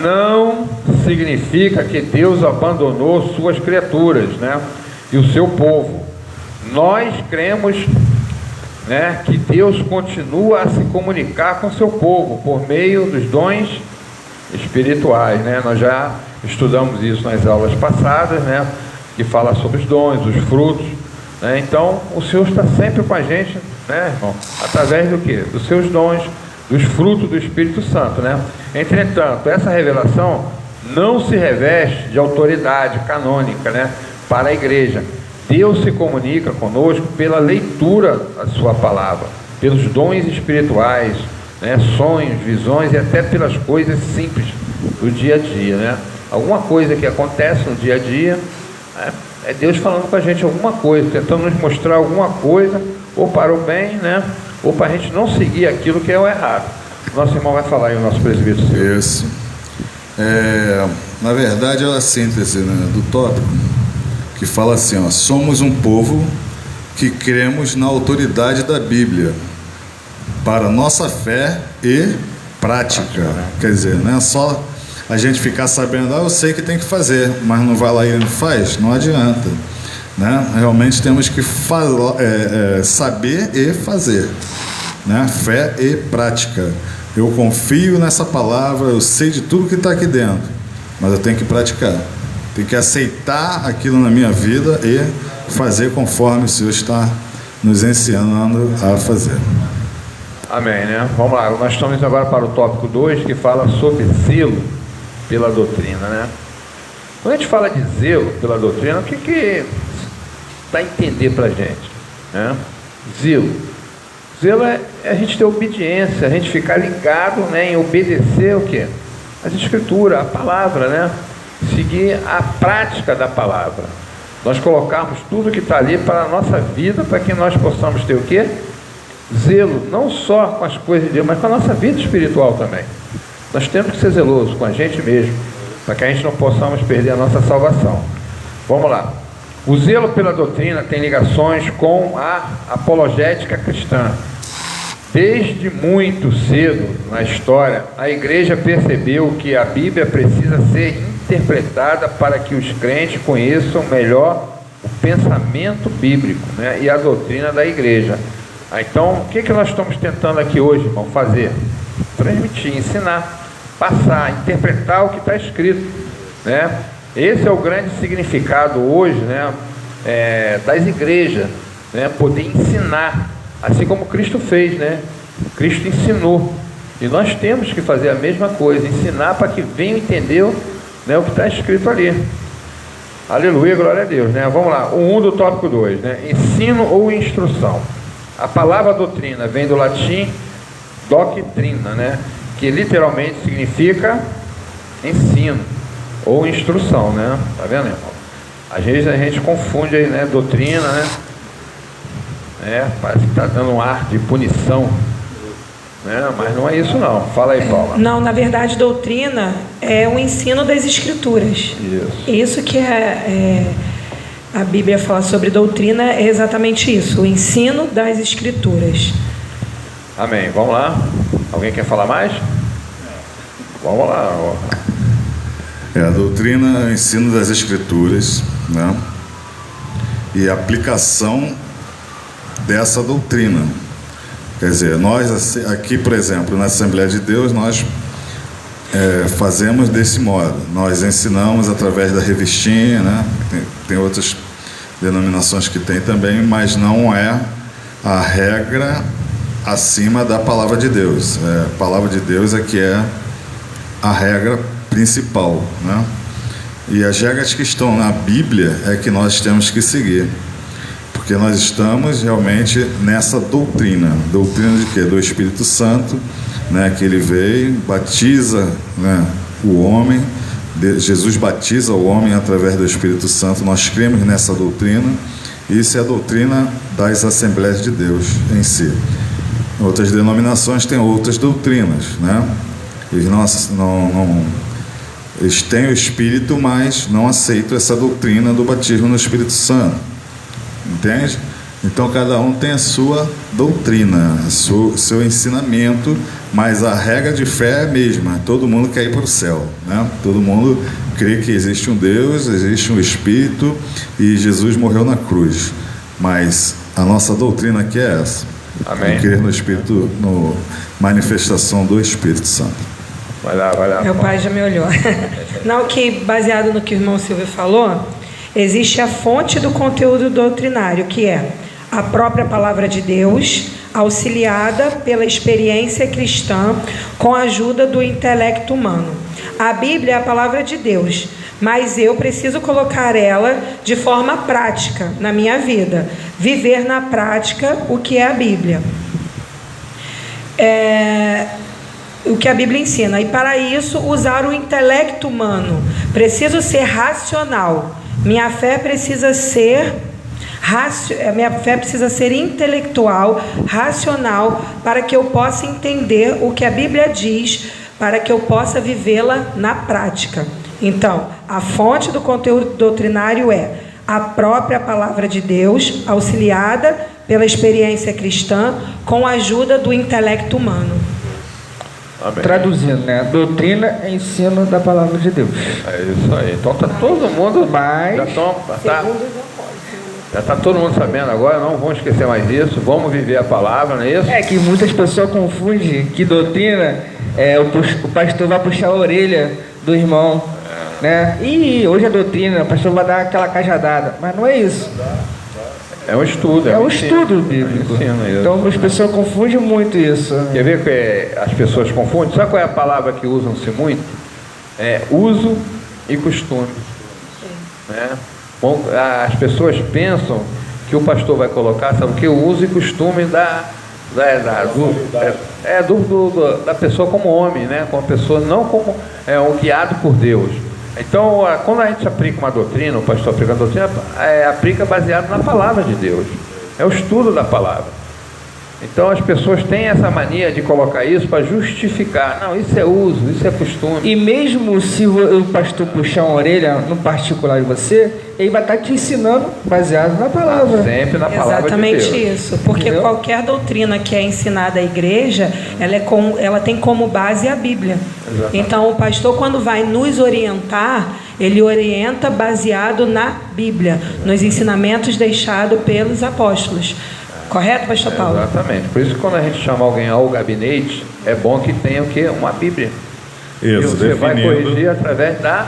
não significa que Deus abandonou suas criaturas, né? E o seu povo. Nós cremos né, que Deus continua a se comunicar com o seu povo por meio dos dons espirituais, né? Nós já estudamos isso nas aulas passadas, né, que fala sobre os dons, os frutos, né? Então o Senhor está sempre com a gente, né, irmão? Através do quê? Dos seus dons, dos frutos do Espírito Santo, né? Entretanto, essa revelação não se reveste de autoridade canônica, né, para a igreja. Deus se comunica conosco pela leitura da sua palavra, pelos dons espirituais, né, sonhos, visões e até pelas coisas simples do dia a dia, né? Alguma coisa que acontece no dia a dia, né, é Deus falando com a gente alguma coisa, tentando nos mostrar alguma coisa, ou para o bem, né, ou para a gente não seguir aquilo que é o errado. Nosso irmão vai falar aí, o nosso presbítero. Isso. Na verdade, é a síntese, né, do tópico, que fala assim, ó: somos um povo que cremos na autoridade da Bíblia para nossa fé e prática. Quer dizer, não é só a gente ficar sabendo, eu sei que tem que fazer, mas não vai lá e não faz, não adianta, né? Realmente temos que saber e fazer, né? Fé e prática. Eu confio nessa palavra, eu sei de tudo que está aqui dentro, mas eu tenho que praticar. Tenho que aceitar aquilo na minha vida e fazer conforme o Senhor está nos ensinando a fazer. Amém, né? Vamos lá, nós estamos agora para o tópico 2, que fala sobre zelo pela doutrina, né? Quando a gente fala de zelo pela doutrina, o que dá a entender para a gente, né? Zelo. Zelo é a gente ter obediência, a gente ficar ligado, né, em obedecer o quê? As escrituras, a palavra, né? Seguir a prática da palavra. Nós colocarmos tudo que está ali para a nossa vida, para que nós possamos ter o quê? Zelo, não só com as coisas de Deus, mas com a nossa vida espiritual também. Nós temos que ser zelosos com a gente mesmo, para que a gente não possamos perder a nossa salvação. Vamos lá. O zelo pela doutrina tem ligações com a apologética cristã. Desde muito cedo na história, a igreja percebeu que a Bíblia precisa ser interpretada para que os crentes conheçam melhor o pensamento bíblico, né, e a doutrina da igreja. Então, o que nós estamos tentando aqui hoje, irmão, fazer? Transmitir, ensinar, passar, interpretar o que está escrito, né? Esse é o grande significado hoje, né, das igrejas, né, poder ensinar, assim como Cristo fez, né? Cristo ensinou, e nós temos que fazer a mesma coisa, ensinar para que venham entender, né, o que está escrito ali. Aleluia, glória a Deus, né? Vamos lá, o 1 do tópico 2, né? Ensino ou instrução. A palavra doutrina vem do latim doctrina, né, que literalmente significa ensino ou instrução, né? Tá vendo, irmão? Às vezes a gente confunde aí, né, doutrina, né? Parece que está dando um ar de punição, né? Mas não é isso não. Fala aí, Paula. Não, na verdade, doutrina é o ensino das escrituras. Isso que a Bíblia fala sobre doutrina, é exatamente isso, o ensino das escrituras. Amém. Vamos lá. Alguém quer falar mais? Vamos lá. A doutrina é o ensino das escrituras, né? E a aplicação dessa doutrina. Quer dizer, nós aqui, por exemplo, na Assembleia de Deus, nós fazemos desse modo. Nós ensinamos através da revistinha, né? Tem outras denominações que tem também, mas não é a regra acima da palavra de Deus. A palavra de Deus é que é a regra principal, né? E as regras que estão na Bíblia é que nós temos que seguir, porque nós estamos realmente nessa doutrina de quê? Do Espírito Santo, né? Que ele veio, batiza, né, o homem, Jesus batiza o homem através do Espírito Santo. Nós cremos nessa doutrina, e isso é a doutrina das Assembleias de Deus em si. Outras denominações têm outras doutrinas, né? Eles têm o Espírito, mas não aceitam essa doutrina do batismo no Espírito Santo. Entende? Então cada um tem a sua doutrina, seu ensinamento, mas a regra de fé é a mesma. Todo mundo quer ir para o céu, né? Todo mundo crê que existe um Deus, existe um Espírito e Jesus morreu na cruz. Mas a nossa doutrina aqui é essa. Amém. E crer no Espírito, no manifestação do Espírito Santo. Vai lá. Meu pai já me olhou. Não, que baseado no que o irmão Silvio falou, existe a fonte do conteúdo doutrinário, que é a própria palavra de Deus, auxiliada pela experiência cristã com a ajuda do intelecto humano. A Bíblia é a palavra de Deus, mas eu preciso colocar ela de forma prática na minha vida, viver na prática o que é a Bíblia. O que a Bíblia ensina, e para isso usar o intelecto humano. Preciso ser racional. Minha fé precisa ser intelectual, racional, para que eu possa entender o que a Bíblia diz, para que eu possa vivê-la na prática. Então, a fonte do conteúdo doutrinário é a própria palavra de Deus, auxiliada pela experiência cristã, com a ajuda do intelecto humano. Amém. Traduzindo, né? Doutrina é ensino da palavra de Deus. É isso aí. Então tá todo mundo. Mas, Já está todo mundo sabendo agora, não vamos esquecer mais disso, vamos viver a palavra, não é isso? é que muitas pessoas confundem que doutrina o pastor vai puxar a orelha do irmão, né? E hoje a doutrina, o pastor vai dar aquela cajadada, mas não é isso. É um estudo. É um estudo bíblico. Então as pessoas confundem muito isso. Quer ver que as pessoas confundem? Sabe qual é a palavra que usam-se muito? É uso e costume. Né? Bom, as pessoas pensam que o pastor vai colocar, sabe o que? O uso e costume da pessoa como homem, né? Como pessoa, não como um guiado por Deus. Então, quando a gente aplica uma doutrina, o pastor aplica uma doutrina, aplica baseado na palavra de Deus. É o estudo da palavra. Então, as pessoas têm essa mania de colocar isso para justificar. Não, isso é uso, isso é costume. E mesmo se o pastor puxar uma orelha no particular de você, ele vai estar te ensinando baseado na palavra. Sempre na palavra Exatamente de Deus. isso, porque Entendeu? qualquer doutrina que é ensinada à igreja, ela tem como base a Bíblia. Exatamente. Então, o pastor, quando vai nos orientar, ele orienta baseado na Bíblia, nos ensinamentos deixados pelos apóstolos. Correto, pastor Paulo? Exatamente. Por isso que quando a gente chama alguém ao gabinete, é bom que tenha o quê? Uma Bíblia. Isso, e você vai corrigir através da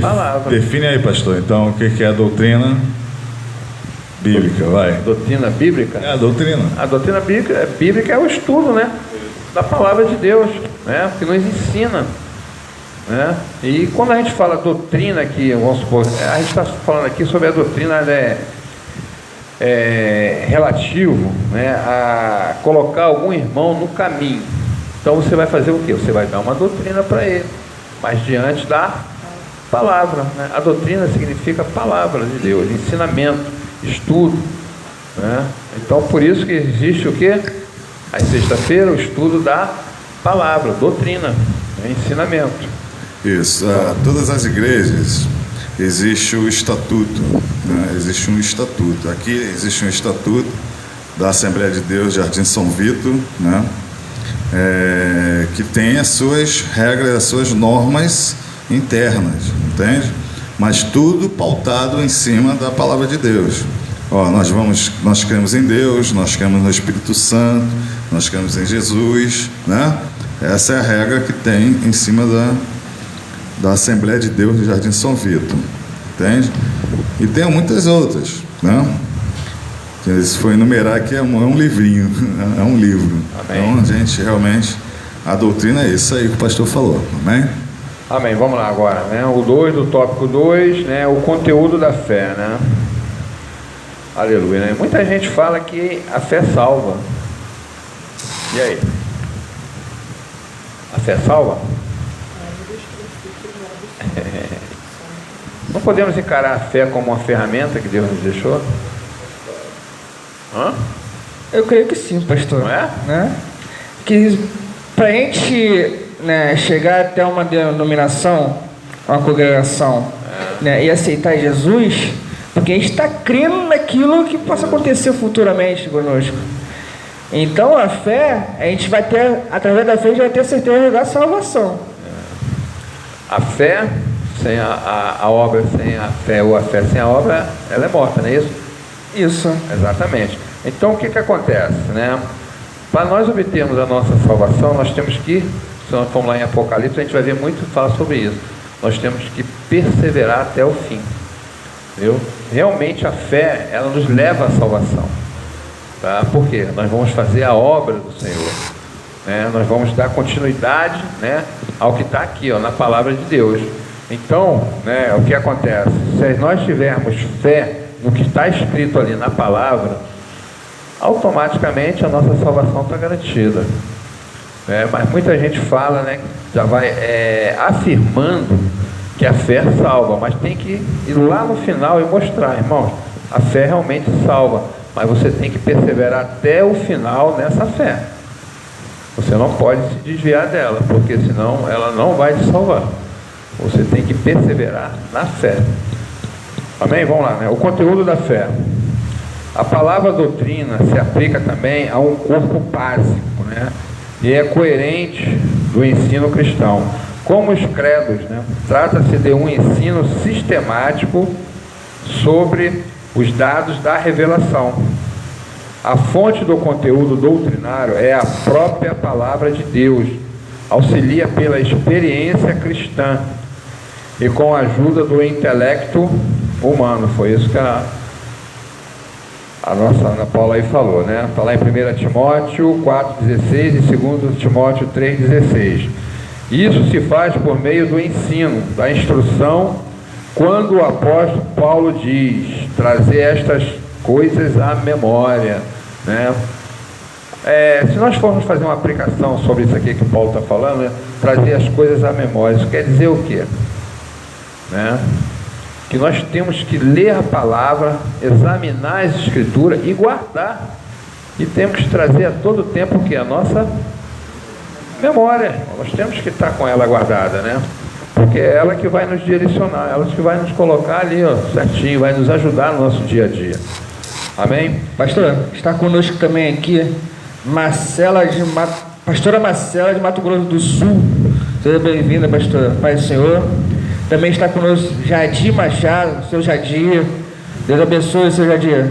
palavra. Define aí, pastor, então, o que é a doutrina bíblica, vai. Doutrina bíblica? É a doutrina. A doutrina bíblica é o estudo, né? Da palavra de Deus, né? Que nos ensina. Né? E quando a gente fala doutrina aqui, vamos supor, a gente está falando aqui sobre a doutrina relativo, né, a colocar algum irmão no caminho. Então você vai fazer o quê? Você vai dar uma doutrina para ele, mas diante da palavra, né? A doutrina significa palavra de Deus, ensinamento, estudo, né? Então por isso que existe o quê? A sexta-feira o estudo da palavra, doutrina, né? Ensinamento. Isso. Todas as igrejas existe o estatuto, né? Existe um estatuto. Aqui existe um estatuto da Assembleia de Deus Jardim São Vito, né? Que tem as suas regras, as suas normas internas, entende? Mas tudo pautado em cima da palavra de Deus. Nós cremos em Deus, nós cremos no Espírito Santo, nós cremos em Jesus, né? Essa é a regra que tem em cima da Assembleia de Deus do Jardim São Vito, entende? E tem muitas outras, né? Se for enumerar aqui é um livrinho, é um livro. Amém. Então a gente realmente, a doutrina é isso aí que o pastor falou, amém? Amém, vamos lá agora, né? O 2 do tópico 2, né? O conteúdo da fé, né? Aleluia, né? Muita gente fala que a fé salva. E aí? A fé salva? Não podemos encarar a fé como uma ferramenta que Deus nos deixou? Hã? Eu creio que sim, pastor. Não é? Né? Que para a gente, né, chegar até uma denominação, uma congregação, né, e aceitar Jesus, porque a gente está crendo naquilo que possa acontecer futuramente conosco. Então a fé, a gente vai ter, através da fé, a gente vai ter certeza da salvação. A fé sem a obra, sem a fé, ou a fé sem a obra, ela é morta, não é isso? Isso. Exatamente. Então o que acontece, né? Para nós obtermos a nossa salvação, nós temos que, se nós formos lá em Apocalipse, a gente vai ver muito falar sobre isso. Nós temos que perseverar até o fim. Entendeu? Realmente a fé, ela nos leva à salvação. Tá? Por quê? Nós vamos fazer a obra do Senhor. Né? Nós vamos dar continuidade, né, ao que está aqui, ó, na palavra de Deus. Então, né, o que acontece? Se nós tivermos fé no que está escrito ali na palavra, automaticamente a nossa salvação está garantida. Mas muita gente fala, né, já vai afirmando que a fé salva, mas tem que ir lá no final e mostrar, irmãos, a fé realmente salva, mas você tem que perseverar até o final nessa fé. Você não pode se desviar dela, porque senão ela não vai te salvar. Você tem que perseverar na fé. Amém? Vamos lá, né? O conteúdo da fé. A palavra doutrina se aplica também a um corpo básico, né? E é coerente do ensino cristão. Como os credos, né? Trata-se de um ensino sistemático sobre os dados da revelação. A fonte do conteúdo doutrinário é a própria palavra de Deus, auxilia pela experiência cristã e com a ajuda do intelecto humano. Foi isso que a nossa Ana Paula aí falou, né? Está lá em 1 Timóteo 4,16 e 2 Timóteo 3,16. Isso se faz por meio do ensino, da instrução, quando o apóstolo Paulo diz, trazer estas coisas à memória, né? Se nós formos fazer uma aplicação sobre isso aqui que o Paulo está falando, né? Trazer as coisas à memória, isso quer dizer o quê? Né? Que nós temos que ler a palavra, examinar as escrituras e guardar, e temos que trazer a todo tempo o que? A nossa memória. Nós temos que estar com ela guardada, né? Porque é ela que vai nos direcionar, ela que vai nos colocar ali, ó, certinho, vai nos ajudar no nosso dia a dia. Amém? Pastor, está conosco também aqui pastora Marcela de Mato Grosso do Sul. Seja bem-vinda, pastora. Pai do Senhor. Também está conosco Jadir Machado, seu Jadir. Deus abençoe, seu Jadir.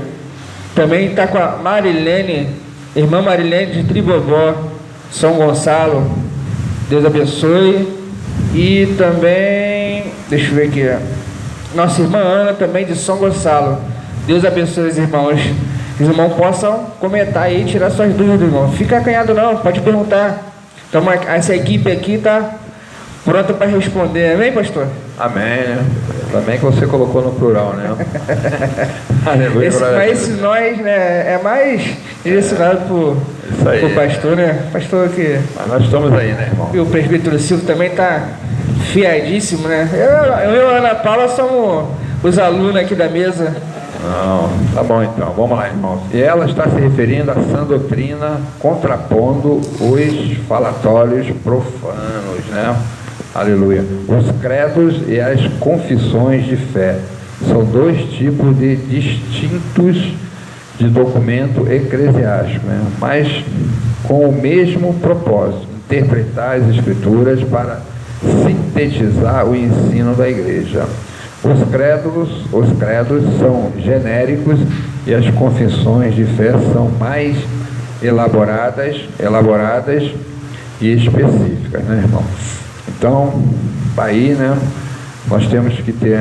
Também está com a Marilene, irmã Marilene de Tribobó, São Gonçalo. Deus abençoe. E também, deixa eu ver aqui, nossa irmã Ana também de São Gonçalo. Deus abençoe os irmãos. Os irmãos possam comentar aí e tirar suas dúvidas, irmão. Fica acanhado não, pode perguntar. Então essa equipe aqui está pronta para responder. Amém, pastor? Amém, né? Também que você colocou no plural, né? Aleluia. Esse nós, né, é mais direcionado para o pastor, né? Pastor que... Mas nós estamos aí, né, irmão? E o presbítero Silvio também está fiadíssimo, né? Eu e a Ana Paula somos os alunos aqui da mesa. Não, tá bom então, vamos lá, irmãos. E ela está se referindo à sã doutrina, contrapondo os falatórios profanos, né? Aleluia. Os credos e as confissões de fé são dois tipos de distintos de documento eclesiástico, né? Mas com o mesmo propósito, interpretar as escrituras para sintetizar o ensino da igreja. Os credos são genéricos e as confissões de fé são mais elaboradas e específicas, né, irmão? Então, aí, né, nós temos que ter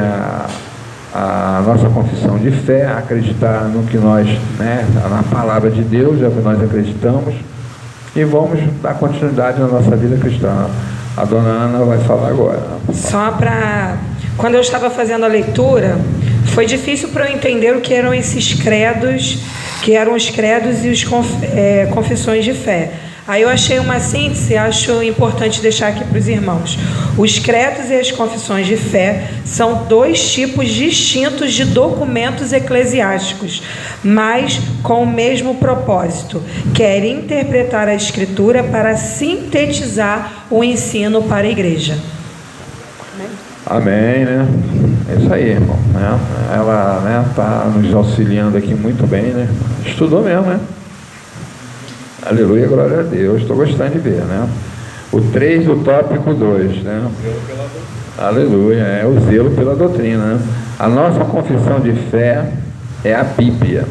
a nossa confissão de fé, acreditar no que nós, né, na palavra de Deus, é o que nós acreditamos, e vamos dar continuidade na nossa vida cristã. A dona Ana vai falar agora. Só para... Quando eu estava fazendo a leitura, foi difícil para eu entender o que eram esses credos, que eram os credos e os confissões de fé. Aí eu achei uma síntese, acho importante deixar aqui para os irmãos. Os credos e as confissões de fé são dois tipos distintos de documentos eclesiásticos, mas com o mesmo propósito, que é interpretar a Escritura para sintetizar o ensino para a igreja. Amém, né? É isso aí, irmão, né? Ela, né, tá nos auxiliando aqui muito bem, né? Estudou mesmo, né? Aleluia, glória a Deus. Estou gostando de ver, né? O 3 do tópico 2, né? Aleluia, é o zelo pela doutrina, né? A nossa confissão de fé é a Bíblia.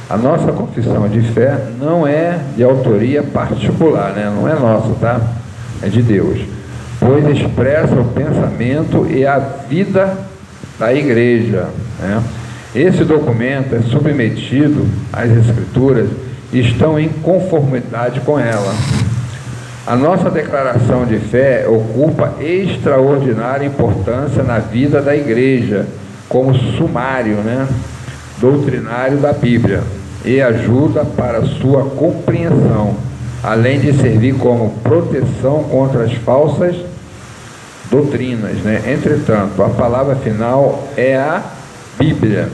A nossa confissão de fé não é de autoria particular, né? Não é nossa, tá? É de Deus, pois expressa o pensamento e a vida da igreja, né? Esse documento é submetido às Escrituras e estão em conformidade com ela. A nossa declaração de fé ocupa extraordinária importância na vida da igreja, como sumário, né, doutrinário da Bíblia, e ajuda para sua compreensão, além de servir como proteção contra as falsas doutrinas, né? Entretanto, a palavra final é a Bíblia.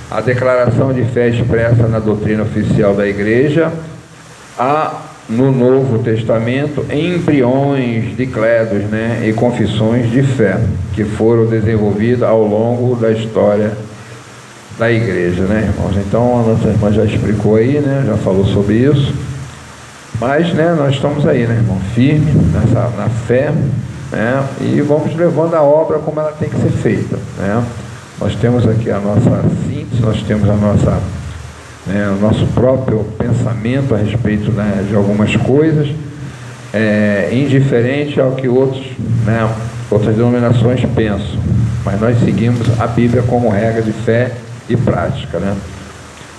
A declaração de fé expressa na doutrina oficial da igreja, há no Novo Testamento embriões de credos, né, e confissões de fé que foram desenvolvidas ao longo da história da igreja, né, irmãos? Então a nossa irmã já explicou aí, né, já falou sobre isso, mas, né, nós estamos aí, né, irmão, firme na fé, né, e vamos levando a obra como ela tem que ser feita, né? Nós temos aqui a nossa síntese, nós temos a nossa, né, o nosso próprio pensamento a respeito, né, de algumas coisas, indiferente ao que outras denominações pensam, mas nós seguimos a Bíblia como regra de fé e prática, né?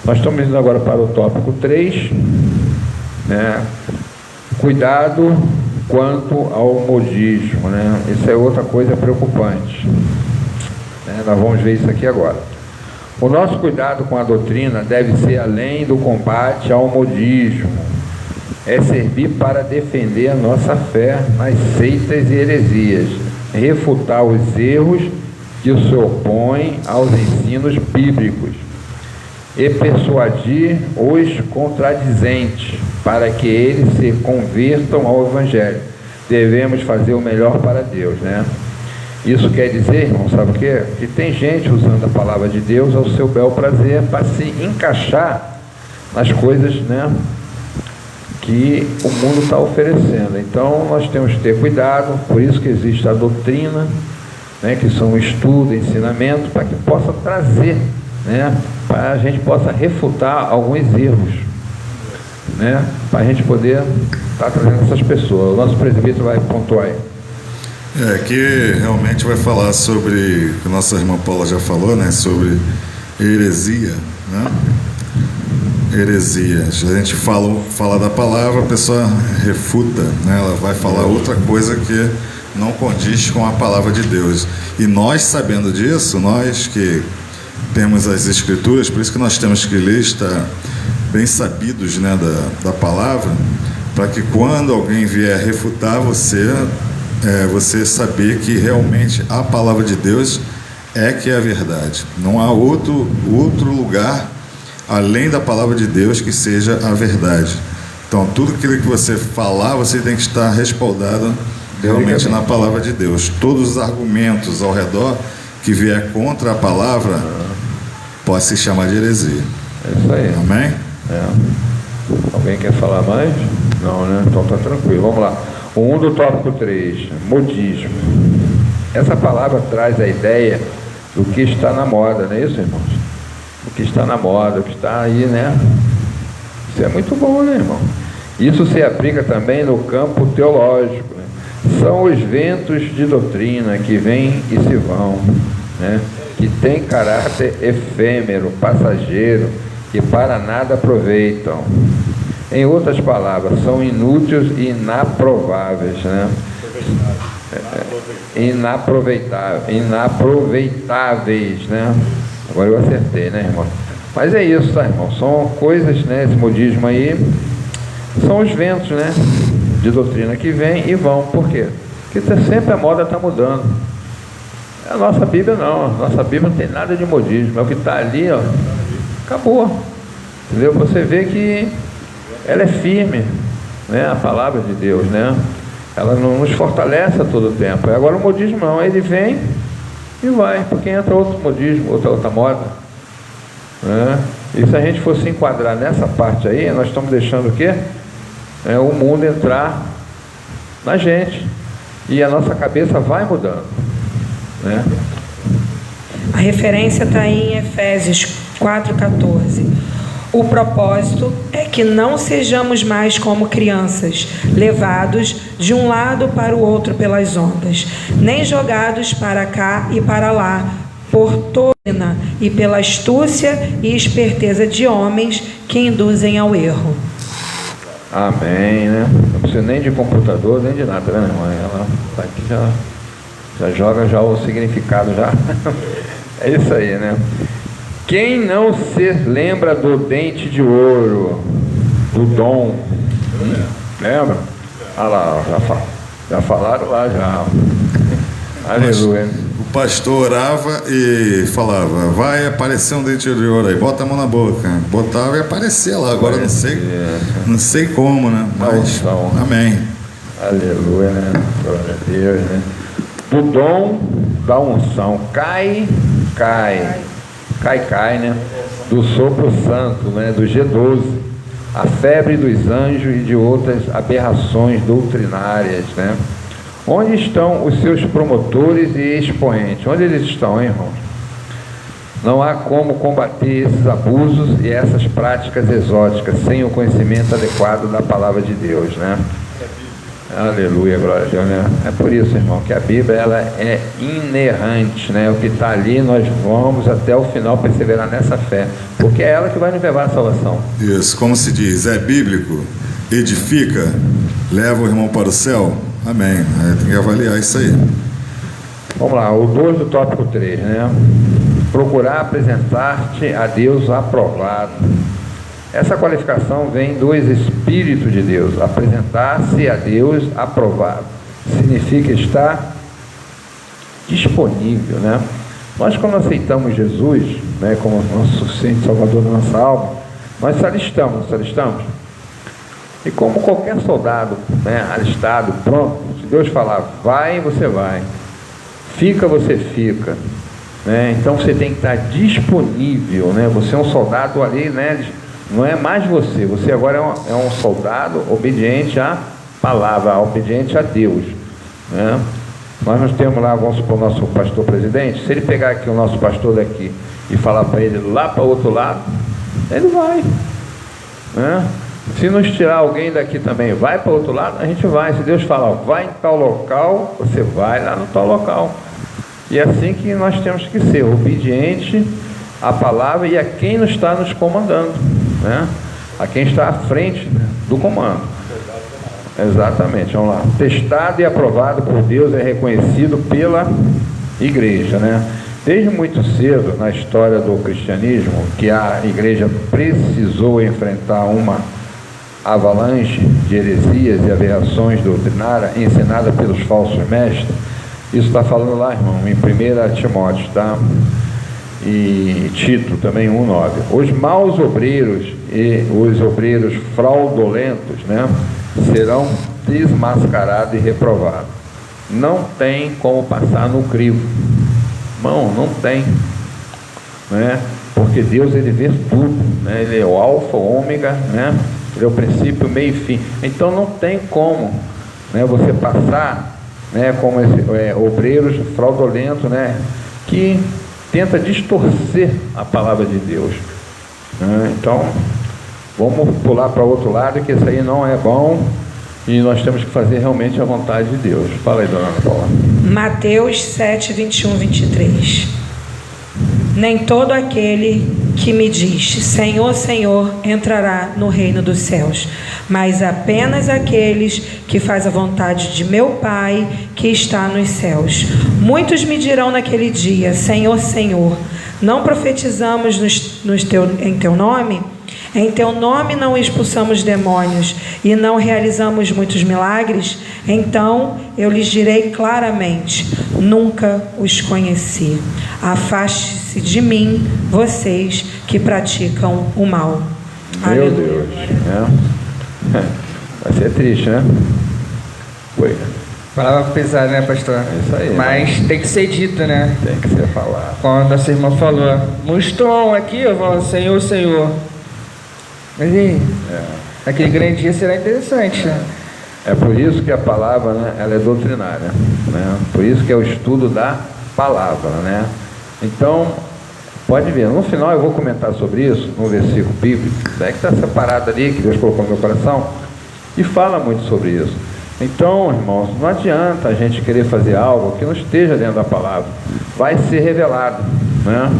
Nós estamos indo agora para o tópico 3, né? Cuidado quanto ao modismo, né? Isso é outra coisa preocupante, né? Nós vamos ver isso aqui agora. O nosso cuidado com a doutrina deve ser além do combate ao modismo, é servir para defender a nossa fé nas seitas e heresias, refutar os erros que se opõem aos ensinos bíblicos e persuadir os contradizentes para que eles se convertam ao Evangelho. Devemos fazer o melhor para Deus, né? Isso quer dizer, irmão, sabe o quê? Que tem gente usando a palavra de Deus ao seu bel prazer para se encaixar nas coisas, né, que o mundo está oferecendo. Então nós temos que ter cuidado, por isso que existe a doutrina, né, que são estudo, ensinamento, para que possa trazer, né, para a gente possa refutar alguns erros, né, para a gente poder estar trazendo essas pessoas. O nosso presbítero vai pontuar aí. Aqui realmente vai falar sobre, o que a nossa irmã Paula já falou, né, sobre heresia, né? Heresias. A gente fala da palavra, a pessoa refuta, né? Ela vai falar outra coisa que não condiz com a palavra de Deus. E nós, sabendo disso, nós que temos as Escrituras, por isso que nós temos que ler, estar bem sabidos, né, da palavra, para que quando alguém vier refutar você saber que realmente a palavra de Deus é que é a verdade. Não há outro lugar além da palavra de Deus que seja a verdade. Então tudo aquilo que você falar, você tem que estar respaldado realmente na palavra de Deus. Todos os argumentos ao redor que vier contra a palavra pode se chamar de heresia. É isso aí. Amém? Alguém quer falar mais? Não, né? Então tá tranquilo, vamos lá. O 1 do tópico 3, modismo. Essa palavra traz a ideia do que está na moda, não é isso, irmãos? O que está na moda, o que está aí, né? Isso é muito bom, né, irmão? Isso se aplica também no campo teológico, né? São os ventos de doutrina que vêm e se vão, né? Que têm caráter efêmero, passageiro, que para nada aproveitam. Em outras palavras, são inúteis e inaprováveis, né? Inaproveitáveis, né? Agora eu acertei, né, irmão? Mas é isso, tá, irmão? São coisas, né? Esse modismo aí são os ventos, né, de doutrina que vêm e vão. Por quê? Porque sempre a moda está mudando. A nossa Bíblia não. A nossa Bíblia não tem nada de modismo. É o que está ali, ó. Acabou. Entendeu? Você vê que ela é firme, né? A palavra de Deus, né? Ela não nos fortalece a todo tempo. Agora o modismo não. Ele vem e vai, porque entra outro modismo, outra moda, né? E se a gente fosse enquadrar nessa parte aí, nós estamos deixando o quê? O mundo entrar na gente e a nossa cabeça vai mudando, né? A referência está em Efésios 4,14. O propósito é que não sejamos mais como crianças, levados de um lado para o outro pelas ondas, nem jogados para cá e para lá, por torna e pela astúcia e esperteza de homens que induzem ao erro. Amém, né? Não precisa nem de computador, nem de nada, tá vendo, irmã? Ela tá aqui, já joga já o significado já. É isso aí, né? Quem não se lembra do dente de ouro, do dom? Lembra? Ah lá, já falaram lá já. Aleluia. O pastor orava e falava, vai aparecer um dente de ouro aí, bota a mão na boca. Botava e aparecia lá, agora não sei como, né? Mas, amém. Aleluia, né? Glória a Deus, né? Do dom da unção, cai, né? Do sopro santo, né? Do G12, a febre dos anjos e de outras aberrações doutrinárias, né? Onde estão os seus promotores e expoentes? Onde eles estão, hein, irmãos? Não há como combater esses abusos e essas práticas exóticas sem o conhecimento adequado da palavra de Deus, né? Aleluia, glória a Deus, né? É por isso, irmão, que a Bíblia ela é inerrante, né? O que está ali, nós vamos até o final perseverar nessa fé, porque é ela que vai nos levar à salvação. Isso, como se diz, é bíblico, edifica, leva o irmão para o céu. Amém. Aí tem que avaliar isso aí. Vamos lá, o 2 do tópico 3, né? Procurar apresentar-te a Deus aprovado. Essa qualificação vem do Espírito de Deus. Apresentar-se a Deus aprovado significa estar disponível, né? Nós, quando aceitamos Jesus, né, como nosso suficiente Salvador da nossa alma, nós se alistamos. E como qualquer soldado, né, alistado, pronto, se Deus falar, vai, você vai. Fica, você fica. Né? Então você tem que estar disponível, né? Você é um soldado ali, né? Não é mais você agora é um soldado obediente à palavra, obediente a Deus, né? Nós temos lá, vamos supor, o nosso pastor presidente, se ele pegar aqui o nosso pastor daqui e falar para ele lá para o outro lado, ele vai, né? Se nos tirar alguém daqui também, vai para o outro lado, a gente vai. Se Deus falar, vai em tal local, você vai lá no tal local. E é assim que nós temos que ser, obediente à palavra e a quem nos está nos comandando, né? A quem está à frente, né, do comando. Exatamente, vamos lá. Testado e aprovado por Deus é reconhecido pela igreja, né? Desde muito cedo na história do cristianismo, que a igreja precisou enfrentar uma avalanche de heresias e aberrações doutrinárias ensinadas pelos falsos mestres. Isso está falando lá, irmão, em 1 Timóteo, tá? E Tito também 1:9. Os maus obreiros e os obreiros fraudulentos, né, serão desmascarados e reprovados. Não tem como passar no crivo, irmão, não tem, né? Porque Deus, ele vê tudo, né? Ele é o alfa, o ômega, né? Ele é o princípio, meio e fim. Então não tem como, né, você passar, né, como obreiros fraudulentos, né, que tenta distorcer a palavra de Deus, né? Então vamos pular para o outro lado, que isso aí não é bom e nós temos que fazer realmente a vontade de Deus. Fala aí, dona Ana Paula. Mateus 7, 21, 23. Nem todo aquele que me diz Senhor, Senhor entrará no reino dos céus, mas apenas aqueles que fazem a vontade de meu Pai que está nos céus. Muitos me dirão naquele dia, Senhor, Senhor, não profetizamos em teu nome? Em teu nome não expulsamos demônios e não realizamos muitos milagres? Então eu lhes direi claramente, nunca os conheci. Afaste-se de mim, vocês que praticam o mal. Meu Aleluia. Deus, né? Vai ser triste, né? Foi. Palavra pesada, né, pastor? É isso aí. Mas tem que ser dito, né? Tem que ser falado. Quando nossa irmã falou, mostrou aqui, eu falo, Senhor, Senhor. Mas e aquele grande dia será interessante, né? É por isso que a palavra, né, ela é doutrinária, né? Por isso que é o estudo da palavra, né? Então, Pode ver, no final eu vou comentar sobre isso, no versículo bíblico, que está separado ali, que Deus colocou no meu coração, e fala muito sobre isso. Então, irmãos, não adianta a gente querer fazer algo que não esteja dentro da palavra, vai ser revelado, né?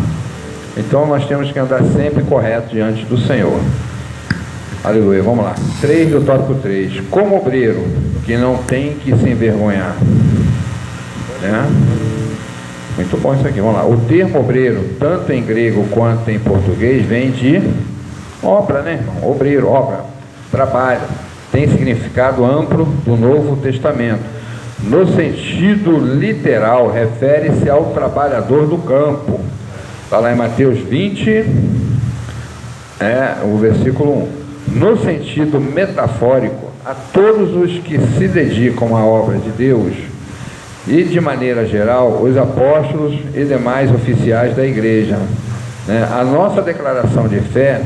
Então nós temos que andar sempre correto diante do Senhor. Aleluia, vamos lá. 3 do tópico 3. Como obreiro que não tem que se envergonhar, né? Muito bom isso aqui, vamos lá. O termo obreiro, tanto em grego quanto em português, vem de obra, né, irmão? Obreiro, obra, trabalho. Tem significado amplo do Novo Testamento. No sentido literal, refere-se ao trabalhador do campo. Está lá em Mateus 20, o versículo 1. No sentido metafórico, a todos os que se dedicam à obra de Deus, e de maneira geral, os apóstolos e demais oficiais da igreja, né? A nossa declaração de fé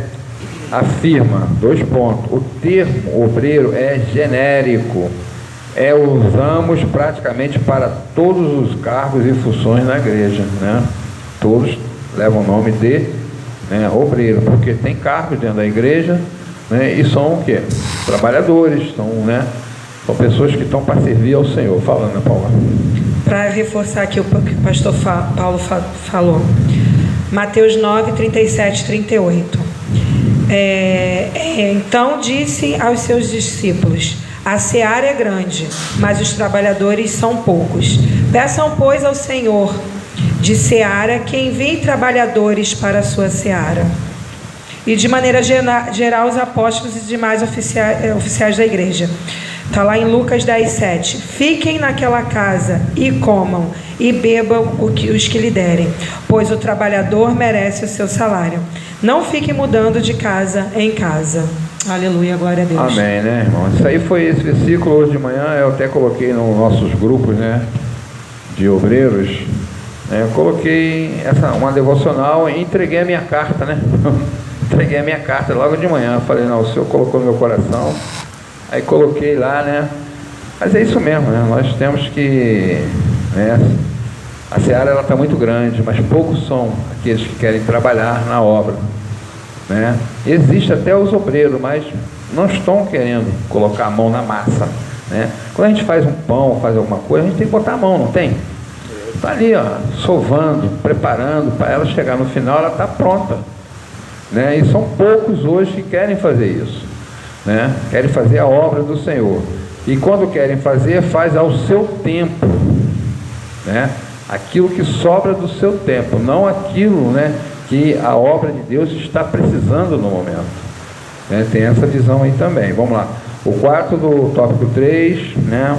afirma, 2 pontos, o termo obreiro é genérico, usamos praticamente para todos os cargos e funções na igreja, né? Todos levam o nome de obreiro, porque tem cargos dentro da igreja, né? E são o quê? Trabalhadores, são pessoas que estão para servir ao Senhor. Fala, Ana Paula. Para reforçar aqui o que o pastor Paulo falou, Mateus 9, 37 e 38. Então disse aos seus discípulos: a seara é grande, mas os trabalhadores são poucos. Peçam, pois, ao Senhor de seara que envie trabalhadores para a sua seara. E de maneira geral, os apóstolos e demais oficiais da igreja. Está lá em Lucas 10, 7. Fiquem naquela casa e comam e bebam os que lhe derem, pois o trabalhador merece o seu salário. Não fiquem mudando de casa em casa. Aleluia, glória a Deus. Amém, né, irmão? Isso aí foi esse versículo hoje de manhã, eu até coloquei nos nossos grupos, né, de obreiros. Eu coloquei uma devocional e entreguei a minha carta, né? Entreguei a minha carta logo de manhã. Falei, não, o Senhor colocou no meu coração. Aí coloquei lá, né? Mas é isso mesmo, né? Nós temos que... a seara ela está muito grande, mas poucos são aqueles que querem trabalhar na obra, né? Existe até os obreiros, mas não estão querendo colocar a mão na massa, né? Quando a gente faz um pão, faz alguma coisa, a gente tem que botar a mão, não tem? Está ali, ó, sovando, preparando para ela chegar no final, ela está pronta, né? E são poucos hoje que querem fazer isso, né? Querem fazer a obra do Senhor, e quando querem fazer, faz ao seu tempo, né? Aquilo que sobra do seu tempo, não aquilo, né, que a obra de Deus está precisando no momento, né? Tem essa visão aí também. Vamos lá, o 4 do tópico 3, né,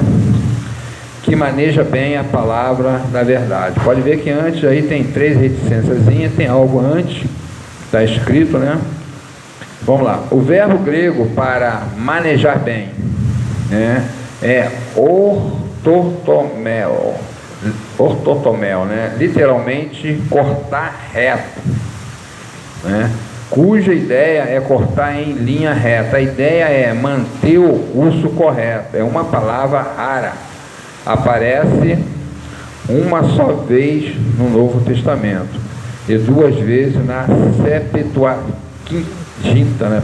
que maneja bem a palavra da verdade. Pode ver que antes aí tem 3 reticênciazinhas, tem algo antes, está escrito, né? Vamos lá, o verbo grego para manejar bem, né, é ortotomel, né? Literalmente cortar reto, né? Cuja ideia é cortar em linha reta. A ideia é manter o curso correto. É uma palavra rara, aparece uma só vez no Novo Testamento e 2 vezes na Septuaginta, né?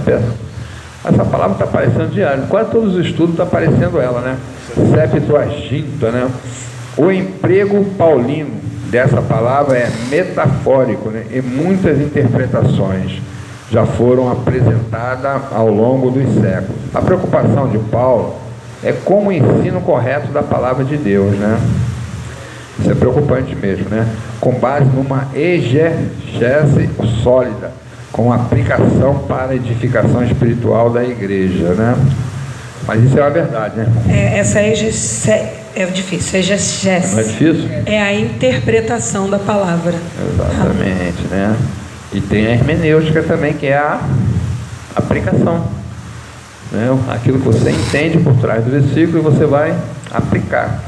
Essa palavra está aparecendo diário, quase todos os estudos está aparecendo ela, né? Septuaginta, né? O emprego paulino dessa palavra é metafórico, né? E muitas interpretações já foram apresentadas ao longo dos séculos. A preocupação de Paulo é com o ensino correto da palavra de Deus, né? Isso é preocupante mesmo, né? Com base numa exegese sólida, com aplicação para a edificação espiritual da igreja, né? Mas isso é uma verdade, né? Essa exegese é difícil, exegese. Não é difícil? É a interpretação da palavra. Exatamente, né? E tem a hermenêutica também, que é a aplicação, né? Aquilo que você entende por trás do versículo e você vai aplicar,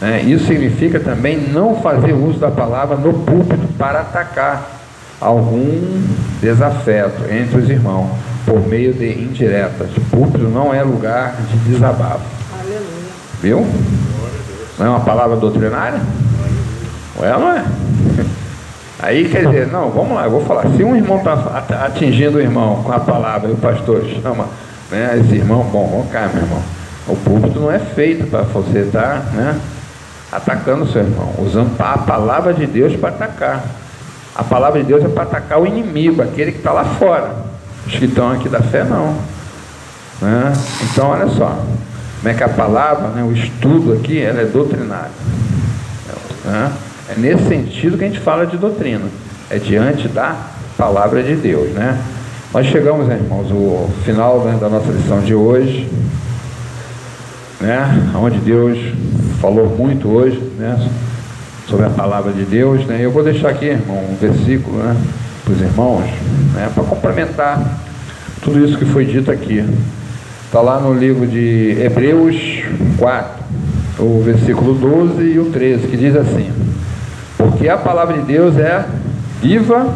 né? Isso significa também não fazer uso da palavra no púlpito para atacar algum desafeto entre os irmãos por meio de indiretas. O púlpito não é lugar de desabafo. Aleluia. Aí quer dizer, não, vamos lá, eu vou falar. Se um irmão está atingindo o irmão com a palavra e o pastor chama, né, esse irmão, bom, vamos cá, meu irmão. O púlpito não é feito para você estar, né, atacando o seu irmão, usando a palavra de Deus para atacar. A palavra de Deus é para atacar o inimigo, aquele que está lá fora. Os que estão aqui da fé, não. Né? Então, olha só, como é que a palavra, né, o estudo aqui, ela é doutrinária. Né? É nesse sentido que a gente fala de doutrina. É diante da palavra de Deus, né? Nós chegamos, irmãos, ao final, né, da nossa lição de hoje, né, onde Deus falou muito hoje, né, sobre a palavra de Deus, né? Eu vou deixar aqui, irmão, um versículo, né, para os irmãos, né, para complementar tudo isso que foi dito aqui. Está lá no livro de Hebreus 4, o versículo 12 e o 13, que diz assim: porque a palavra de Deus é viva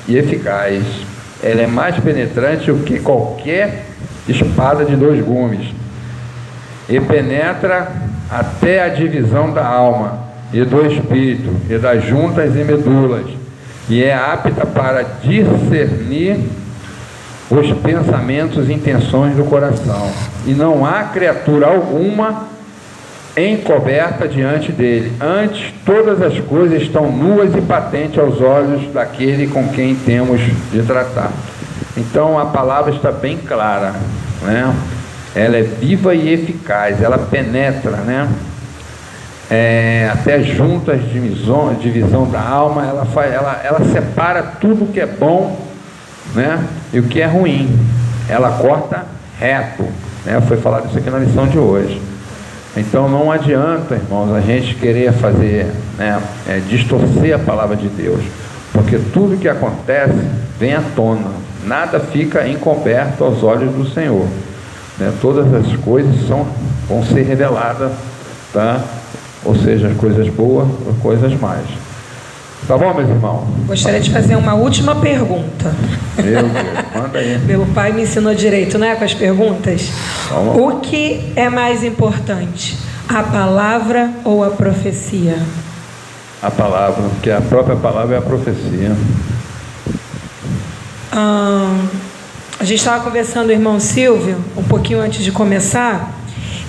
e eficaz, ela é mais penetrante do que qualquer espada de 2 gumes, e penetra até a divisão da alma e do espírito, e das juntas e medulas, e é apta para discernir os pensamentos e intenções do coração, e não há criatura alguma encoberta diante dele. Antes, todas as coisas estão nuas e patentes aos olhos daquele com quem temos de tratar. Então a palavra está bem clara, né? Ela é viva e eficaz, ela penetra, né? Até juntas, divisão da alma, ela separa tudo que é bom, né, e o que é ruim. Ela corta reto, né? Foi falado isso aqui na lição de hoje. Então não adianta, irmãos, a gente querer fazer, né, distorcer a palavra de Deus, porque tudo que acontece vem à tona, nada fica encoberto aos olhos do Senhor, né? Todas as coisas vão ser reveladas, tá? Ou seja, as coisas boas ou coisas más. Tá bom, meus irmãos? Gostaria de fazer uma última pergunta. Meu Deus, manda aí. Meu pai me ensinou direito, né, com as perguntas. Vamos. O que é mais importante, a palavra ou a profecia? A palavra, porque a própria palavra é a profecia. A gente estava conversando, irmão Silvio, um pouquinho antes de começar,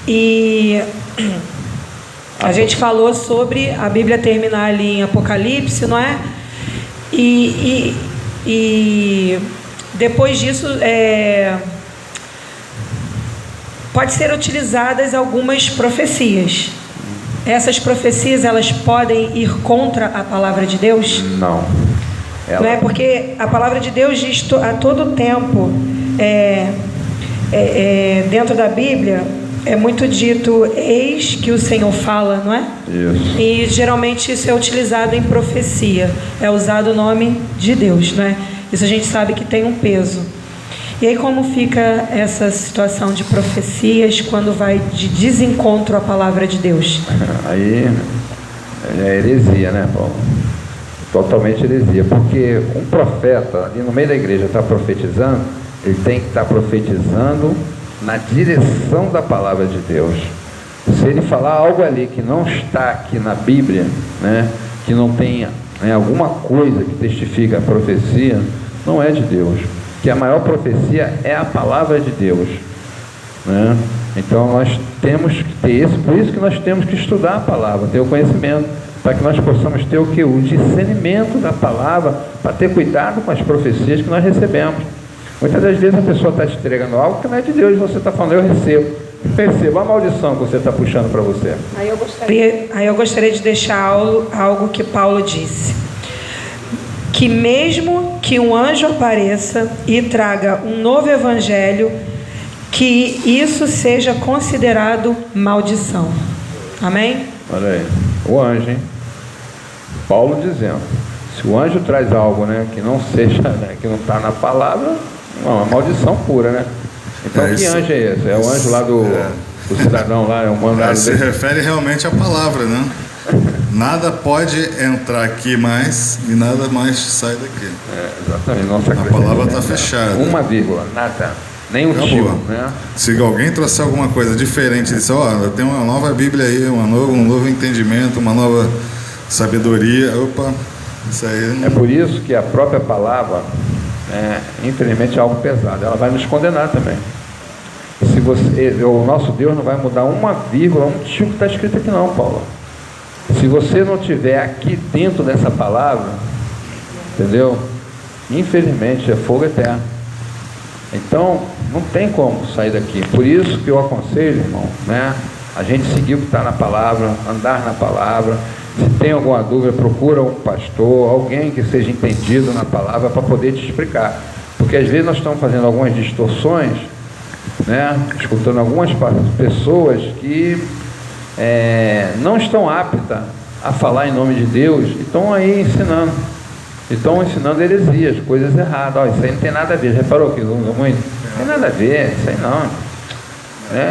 e a gente falou sobre a Bíblia terminar ali em Apocalipse, não é? E depois disso, pode ser utilizadas algumas profecias. Essas profecias, elas podem ir contra a palavra de Deus? Não. Não é? Porque a palavra de Deus diz a todo tempo, dentro da Bíblia, é muito dito, eis que o Senhor fala, não é? Isso. E geralmente isso é utilizado em profecia, é usado o nome de Deus, não é? Isso a gente sabe que tem um peso. E aí como fica essa situação de profecias quando vai de desencontro à palavra de Deus? Aí é heresia, né, Paulo? Totalmente heresia, porque um profeta ali no meio da igreja está profetizando, ele tem que estar profetizando na direção da palavra de Deus. Se ele falar algo ali que não está aqui na Bíblia, né, que não tenha, né, alguma coisa que testifica a profecia, não é de Deus. Que a maior profecia é a palavra de Deus, né? Então nós temos que ter isso, por isso que nós temos que estudar a palavra, ter o conhecimento, para que nós possamos ter o que? O discernimento da palavra, para ter cuidado com as profecias que nós recebemos. Muitas das vezes a pessoa está te entregando algo que não é de Deus, e você está falando, eu recebo. Perceba a maldição que você está puxando para você. Aí eu gostaria de deixar algo que Paulo disse. Que mesmo que um anjo apareça e traga um novo evangelho, que isso seja considerado maldição. Amém? Olha aí, o anjo, hein? Paulo dizendo, se o anjo traz algo, né, que não seja, né, que não está na palavra, é uma maldição pura, né? Então que anjo é esse? É o anjo lá do cidadão lá, é um mandado se refere realmente à palavra, né? Nada pode entrar aqui mais e nada mais sai daqui. Exatamente. Nossa, a palavra está fechada. Uma vírgula, nada. Nem um tio, né? Se alguém trouxer alguma coisa diferente, diz, eu tenho uma nova Bíblia aí, um novo entendimento, uma nova sabedoria, opa, Isso aí É por isso que a própria palavra, infelizmente, é algo pesado. Ela vai nos condenar também. Se você, o nosso Deus não vai mudar uma vírgula, um tio que está escrito aqui não, Paulo. Se você não estiver aqui dentro dessa palavra, entendeu? Infelizmente, é fogo eterno. Então, não tem como sair daqui. Por isso que eu aconselho, irmão, a gente seguir o que está na palavra, andar na palavra. Se tem alguma dúvida, procura um pastor, alguém que seja entendido na palavra para poder te explicar. Porque às vezes nós estamos fazendo algumas distorções, escutando algumas pessoas que não estão aptas a falar em nome de Deus e estão aí ensinando. Estão ensinando heresias, coisas erradas. Isso aí não tem nada a ver. Já reparou que não tem nada a ver, isso aí não.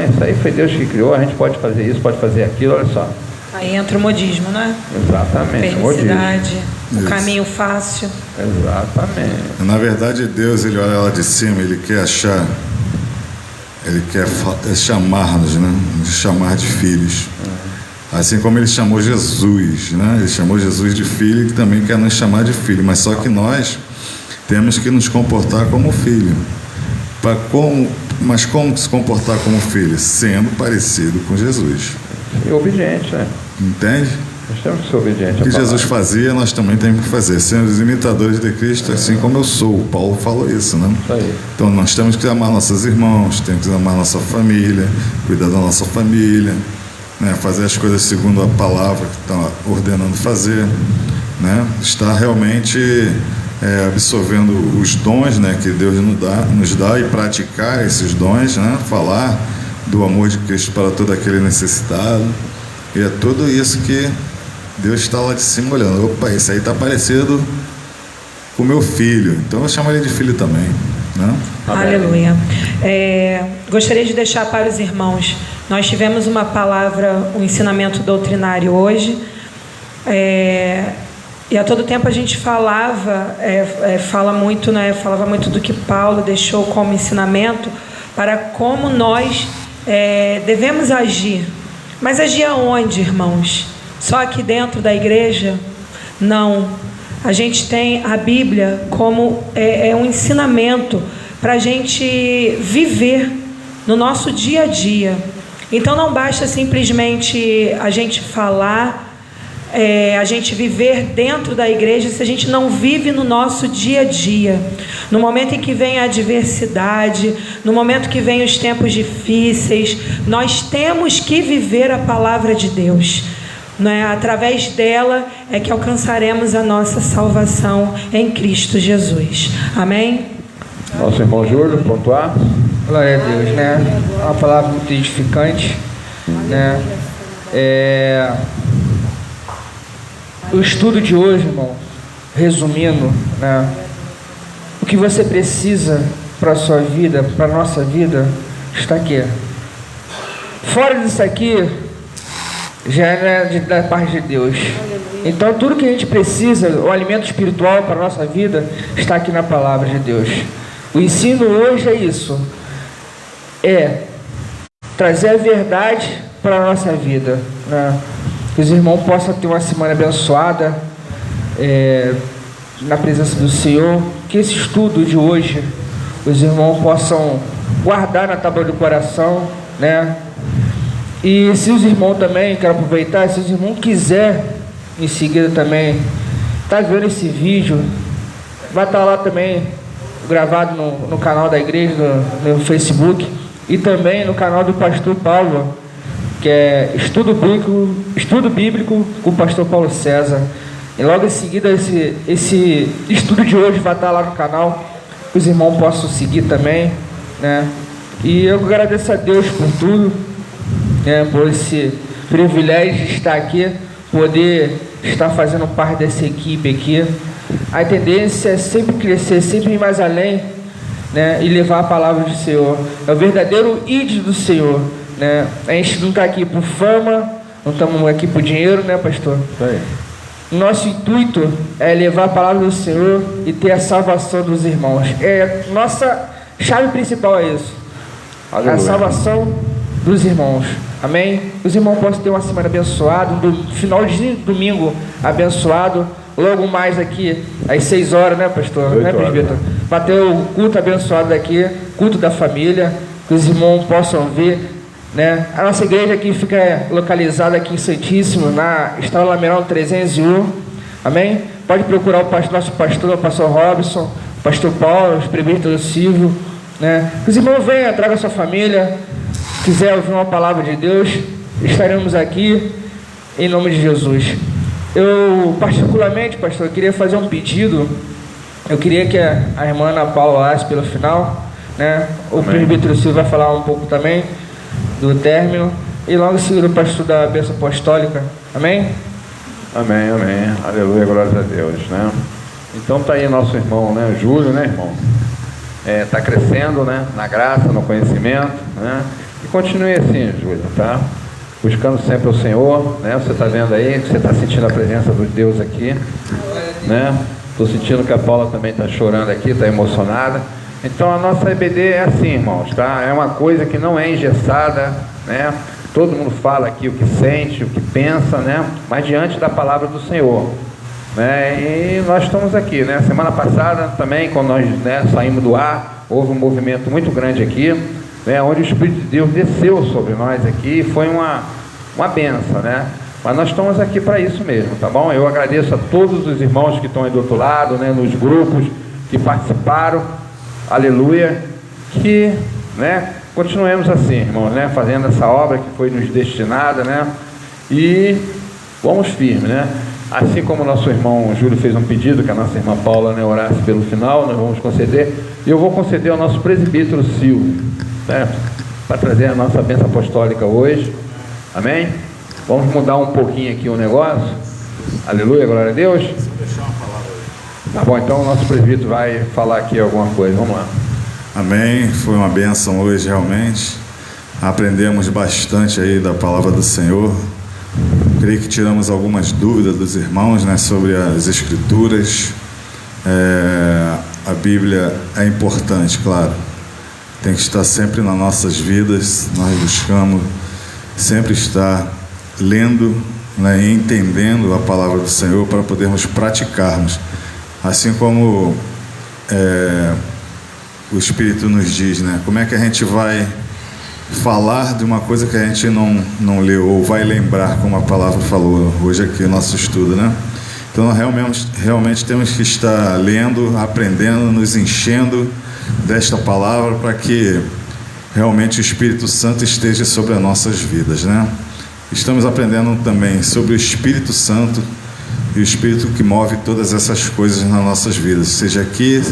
Isso aí foi Deus que criou, a gente pode fazer isso, pode fazer aquilo, olha só. Aí entra o modismo, né? Exatamente. Felicidade, o Isso. caminho fácil. Exatamente. Na verdade, Deus, ele olha lá de cima, ele quer chamar-nos, nos chamar de filhos. Assim como ele chamou Jesus, Ele chamou Jesus de filho e também quer nos chamar de filho, mas só que nós temos que nos comportar como filho. Mas como se comportar como filho? Sendo parecido com Jesus. E obediente, Entende? Nós temos que ser obedientes. O que Jesus fazia, nós também temos que fazer. Sendo os imitadores de Cristo, assim como eu sou. O Paulo falou isso, Isso aí. Então nós temos que amar nossos irmãos, temos que amar nossa família, cuidar da nossa família, fazer as coisas segundo a palavra que está ordenando fazer, estar realmente absorvendo os dons, que Deus nos dá e praticar esses dons, falar do amor de Cristo para todo aquele necessitado. E é tudo isso que Deus está lá de cima olhando. Opa, isso aí está parecido com o meu filho, então eu chamo ele de filho também, Aleluia. Gostaria de deixar para os irmãos, nós tivemos uma palavra, um ensinamento doutrinário hoje, e a todo tempo a gente falava muito do que Paulo deixou como ensinamento para como nós devemos agir. Mas agir aonde, irmãos? Só aqui dentro da igreja? Não. A gente tem a Bíblia como um ensinamento para a gente viver no nosso dia a dia. Então não basta simplesmente a gente falar, a gente viver dentro da igreja se a gente não vive no nosso dia a dia. No momento em que vem a adversidade, no momento que vem os tempos difíceis, nós temos que viver a palavra de Deus. Através dela é que alcançaremos a nossa salvação em Cristo Jesus. Amém? Nosso irmão Júlio, pontuar. Glória a Deus, É uma palavra muito edificante, O estudo de hoje, irmão, resumindo, o que você precisa para a sua vida, para a nossa vida, está aqui. Fora disso aqui, já é da parte de Deus. Então tudo que a gente precisa, o alimento espiritual para a nossa vida, está aqui na palavra de Deus. O ensino hoje é isso, trazer a verdade para a nossa vida, que os irmãos possam ter uma semana abençoada na presença do Senhor, que esse estudo de hoje os irmãos possam guardar na tábua do coração, E se os irmãos também, quero aproveitar, se os irmãos quiserem em seguida também tá vendo esse vídeo, vai estar lá também gravado no canal da igreja, no Facebook, e também no canal do pastor Paulo, que é Estudo Bíblico com o pastor Paulo César. E logo em seguida esse estudo de hoje vai estar lá no canal, que os irmãos possam seguir também, E eu agradeço a Deus por tudo, por esse privilégio de estar aqui, poder estar fazendo parte dessa equipe aqui. A tendência é sempre crescer, sempre ir mais além, e levar a palavra do Senhor. É o verdadeiro id do Senhor, A gente não está aqui por fama, não estamos aqui por dinheiro, pastor? Nosso intuito é levar a palavra do Senhor e ter a salvação dos irmãos. Nossa chave principal é isso. Aleluia. A salvação dos irmãos. Amém? Os irmãos possam ter uma semana abençoada, um final de domingo abençoado, logo mais aqui, às 6 horas, né, pastor? 8 né, presbítero? Para ter o culto abençoado aqui, culto da família, que os irmãos possam ver, né? A nossa igreja aqui fica localizada aqui em Santíssimo, na Estrada Lameirão 301, amém? Pode procurar nosso pastor, o pastor Robson, o pastor Paulo, os presbíteros Silvio, né? Os irmãos venham, tragam a sua família, quiser ouvir uma palavra de Deus, estaremos aqui em nome de Jesus. Eu, particularmente, pastor, eu queria fazer um pedido. Eu queria que a irmã Ana Paula orasse pelo final, né? O presbítero Silvio vai falar um pouco também do término, e logo em seguida o pastor da bênção apostólica. Amém? Amém, amém. Aleluia, glória a Deus, né? Então tá aí nosso irmão, né? Júlio, né, irmão? Tá crescendo, né? Na graça, no conhecimento, né? E continue assim, Júlio, tá? Buscando sempre o Senhor, né? Você tá vendo aí, você tá sentindo a presença de Deus aqui, né? Tô sentindo que a Paula também tá chorando aqui, tá emocionada. Então a nossa EBD é assim, irmãos, tá? É uma coisa que não é engessada, né? Todo mundo fala aqui o que sente, o que pensa, né? Mas diante da palavra do Senhor, né? E nós estamos aqui, né? Semana passada também, quando nós, né, saímos do ar, houve um movimento muito grande aqui, né? Onde o Espírito de Deus desceu sobre nós aqui, foi uma benção, né? Mas nós estamos aqui para isso mesmo, tá bom? Eu agradeço a todos os irmãos que estão aí do outro lado, né? Nos grupos que participaram, aleluia, que, né? Continuemos assim, irmãos, né? Fazendo essa obra que foi nos destinada, né? E vamos firmes, né? Assim como o nosso irmão Júlio fez um pedido, que a nossa irmã Paula, né, orasse pelo final, nós vamos conceder, e eu vou conceder ao nosso presbítero Silvio, né? Para trazer a nossa bênção apostólica hoje, amém? Vamos mudar um pouquinho aqui o negócio, aleluia, glória a Deus. Tá bom, então o nosso presbítero vai falar aqui alguma coisa, vamos lá. Amém, foi uma bênção hoje realmente, aprendemos bastante aí da palavra do Senhor. Creio que tiramos algumas dúvidas dos irmãos, né, sobre as escrituras. A Bíblia é importante, claro, tem que estar sempre nas nossas vidas. Nós buscamos sempre estar lendo, né, e entendendo a palavra do Senhor para podermos praticarmos, assim como o Espírito nos diz, né? Como é que a gente vai falar de uma coisa que a gente não leu, ou vai lembrar, como a palavra falou hoje aqui no nosso estudo, né? Então realmente temos que estar lendo, aprendendo, nos enchendo desta palavra para que realmente o Espírito Santo esteja sobre as nossas vidas, né? Estamos aprendendo também sobre o Espírito Santo e o Espírito que move todas essas coisas nas nossas vidas, seja aqui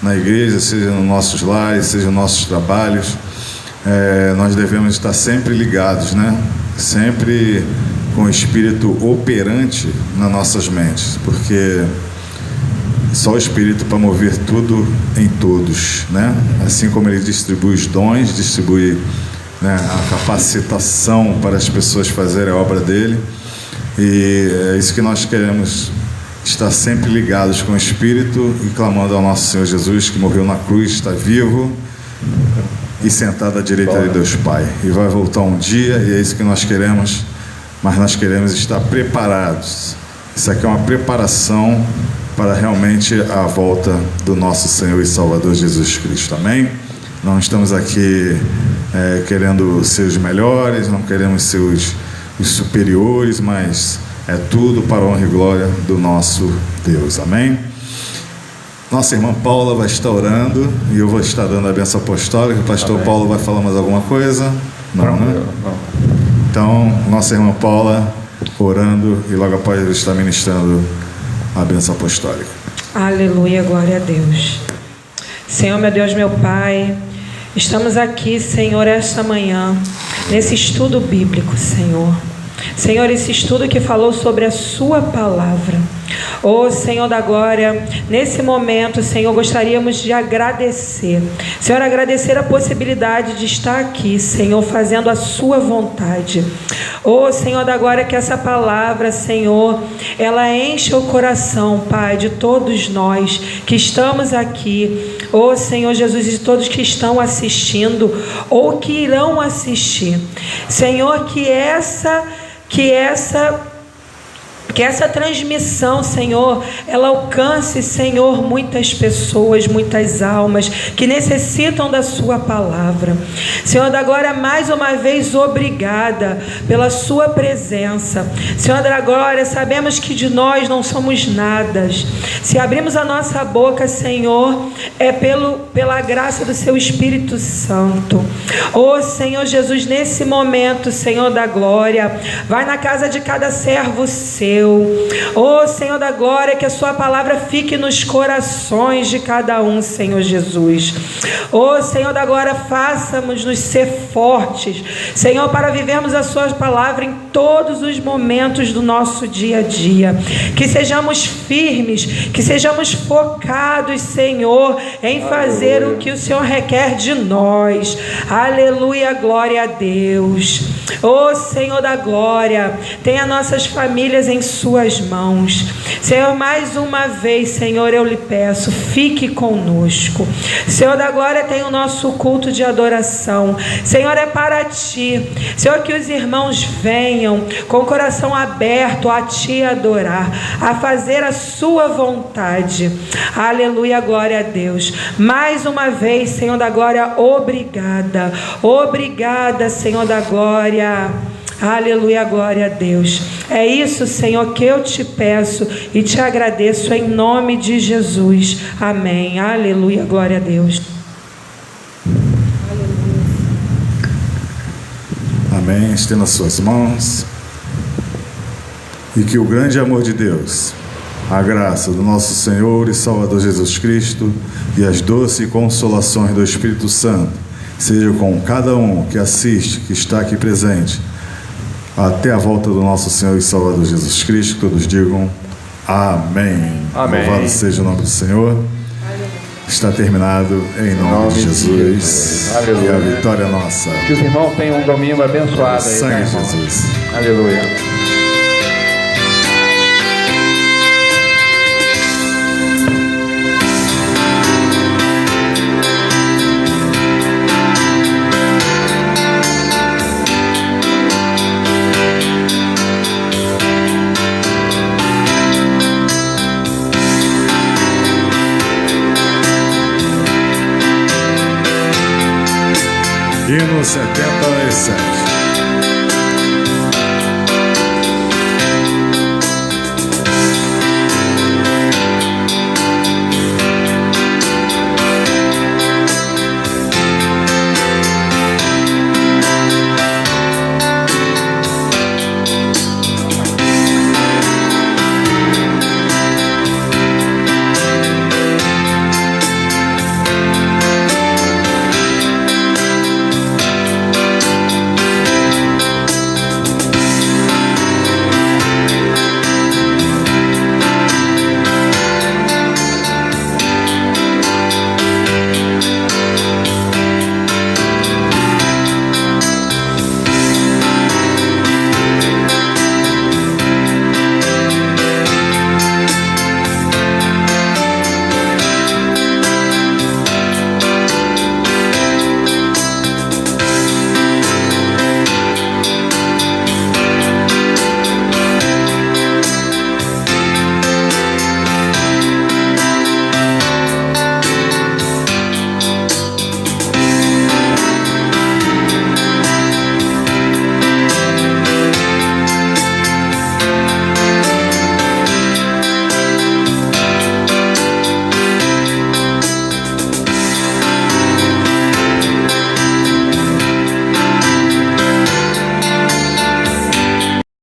na igreja, seja nos nossos lares, seja nos nossos trabalhos. Nós devemos estar sempre ligados, né? Sempre com o Espírito operante nas nossas mentes, porque só o Espírito para mover tudo em todos, né? Assim como Ele distribui os dons, distribui, né, a capacitação para as pessoas fazerem a obra dele, e é isso que nós queremos, estar sempre ligados com o Espírito e clamando ao nosso Senhor Jesus, que morreu na cruz, está vivo e sentado à direita de Deus Pai, e vai voltar um dia, e é isso que nós queremos, mas nós queremos estar preparados. Isso aqui é uma preparação para realmente a volta do nosso Senhor e Salvador Jesus Cristo, amém? Não estamos aqui querendo ser os melhores, não queremos ser os superiores, mas é tudo para a honra e glória do nosso Deus, amém? Nossa irmã Paula vai estar orando e eu vou estar dando a bênção apostólica. O pastor amém. Paulo vai falar mais alguma coisa? Não, né? Não. Então, nossa irmã Paula orando e logo após ele estar ministrando a bênção apostólica. Aleluia, glória a Deus. Senhor, meu Deus, meu Pai, estamos aqui, Senhor, esta manhã, nesse estudo bíblico, Senhor. Senhor, esse estudo que falou sobre a sua palavra. Oh, Senhor da glória, nesse momento, Senhor, gostaríamos de agradecer. Senhor, agradecer a possibilidade de estar aqui, Senhor, fazendo a sua vontade. Oh, Senhor da glória, que essa palavra, Senhor, ela enche o coração, Pai, de todos nós que estamos aqui. Oh, Senhor Jesus, e de todos que estão assistindo ou que irão assistir. Senhor, que essa Que essa transmissão, Senhor, ela alcance, Senhor, muitas pessoas, muitas almas que necessitam da sua palavra. Senhor da glória, mais uma vez, obrigada pela sua presença. Senhor da glória, sabemos que de nós não somos nada. Se abrimos a nossa boca, Senhor, é pela graça do seu Espírito Santo. Oh, Senhor Jesus, nesse momento, Senhor da glória, vai na casa de cada servo seu. Oh, Senhor da glória, que a sua palavra fique nos corações de cada um, Senhor Jesus. Oh, Senhor da glória, faça-nos ser fortes, Senhor, para vivermos a sua palavra em todos os momentos do nosso dia a dia. Que sejamos firmes, que sejamos focados, Senhor, em fazer o que o Senhor requer de nós. Aleluia, glória a Deus. Oh, Senhor da glória, tenha nossas famílias em suas mãos. Senhor, mais uma vez, Senhor, eu lhe peço, fique conosco. Senhor da glória, tem o nosso culto de adoração. Senhor, é para ti. Senhor, que os irmãos venham com o coração aberto a ti adorar, a fazer a sua vontade. Aleluia, glória a Deus. Mais uma vez, Senhor da glória, obrigada. Obrigada, Senhor da glória. Aleluia, glória a Deus. É isso, Senhor, que eu te peço e te agradeço em nome de Jesus. Amém. Aleluia, glória a Deus. Amém. Estenda as suas mãos. E que o grande amor de Deus, a graça do nosso Senhor e Salvador Jesus Cristo e as doces consolações do Espírito Santo sejam com cada um que assiste, que está aqui presente, até a volta do nosso Senhor e Salvador Jesus Cristo. Que todos digam amém. Amém. Louvado seja o nome do Senhor. Está terminado em nome de Jesus. Aleluia. E a vitória é nossa. Que os irmãos tenham um domingo abençoado aí, Sangue tá, de irmão? Jesus. Aleluia. Hino 77.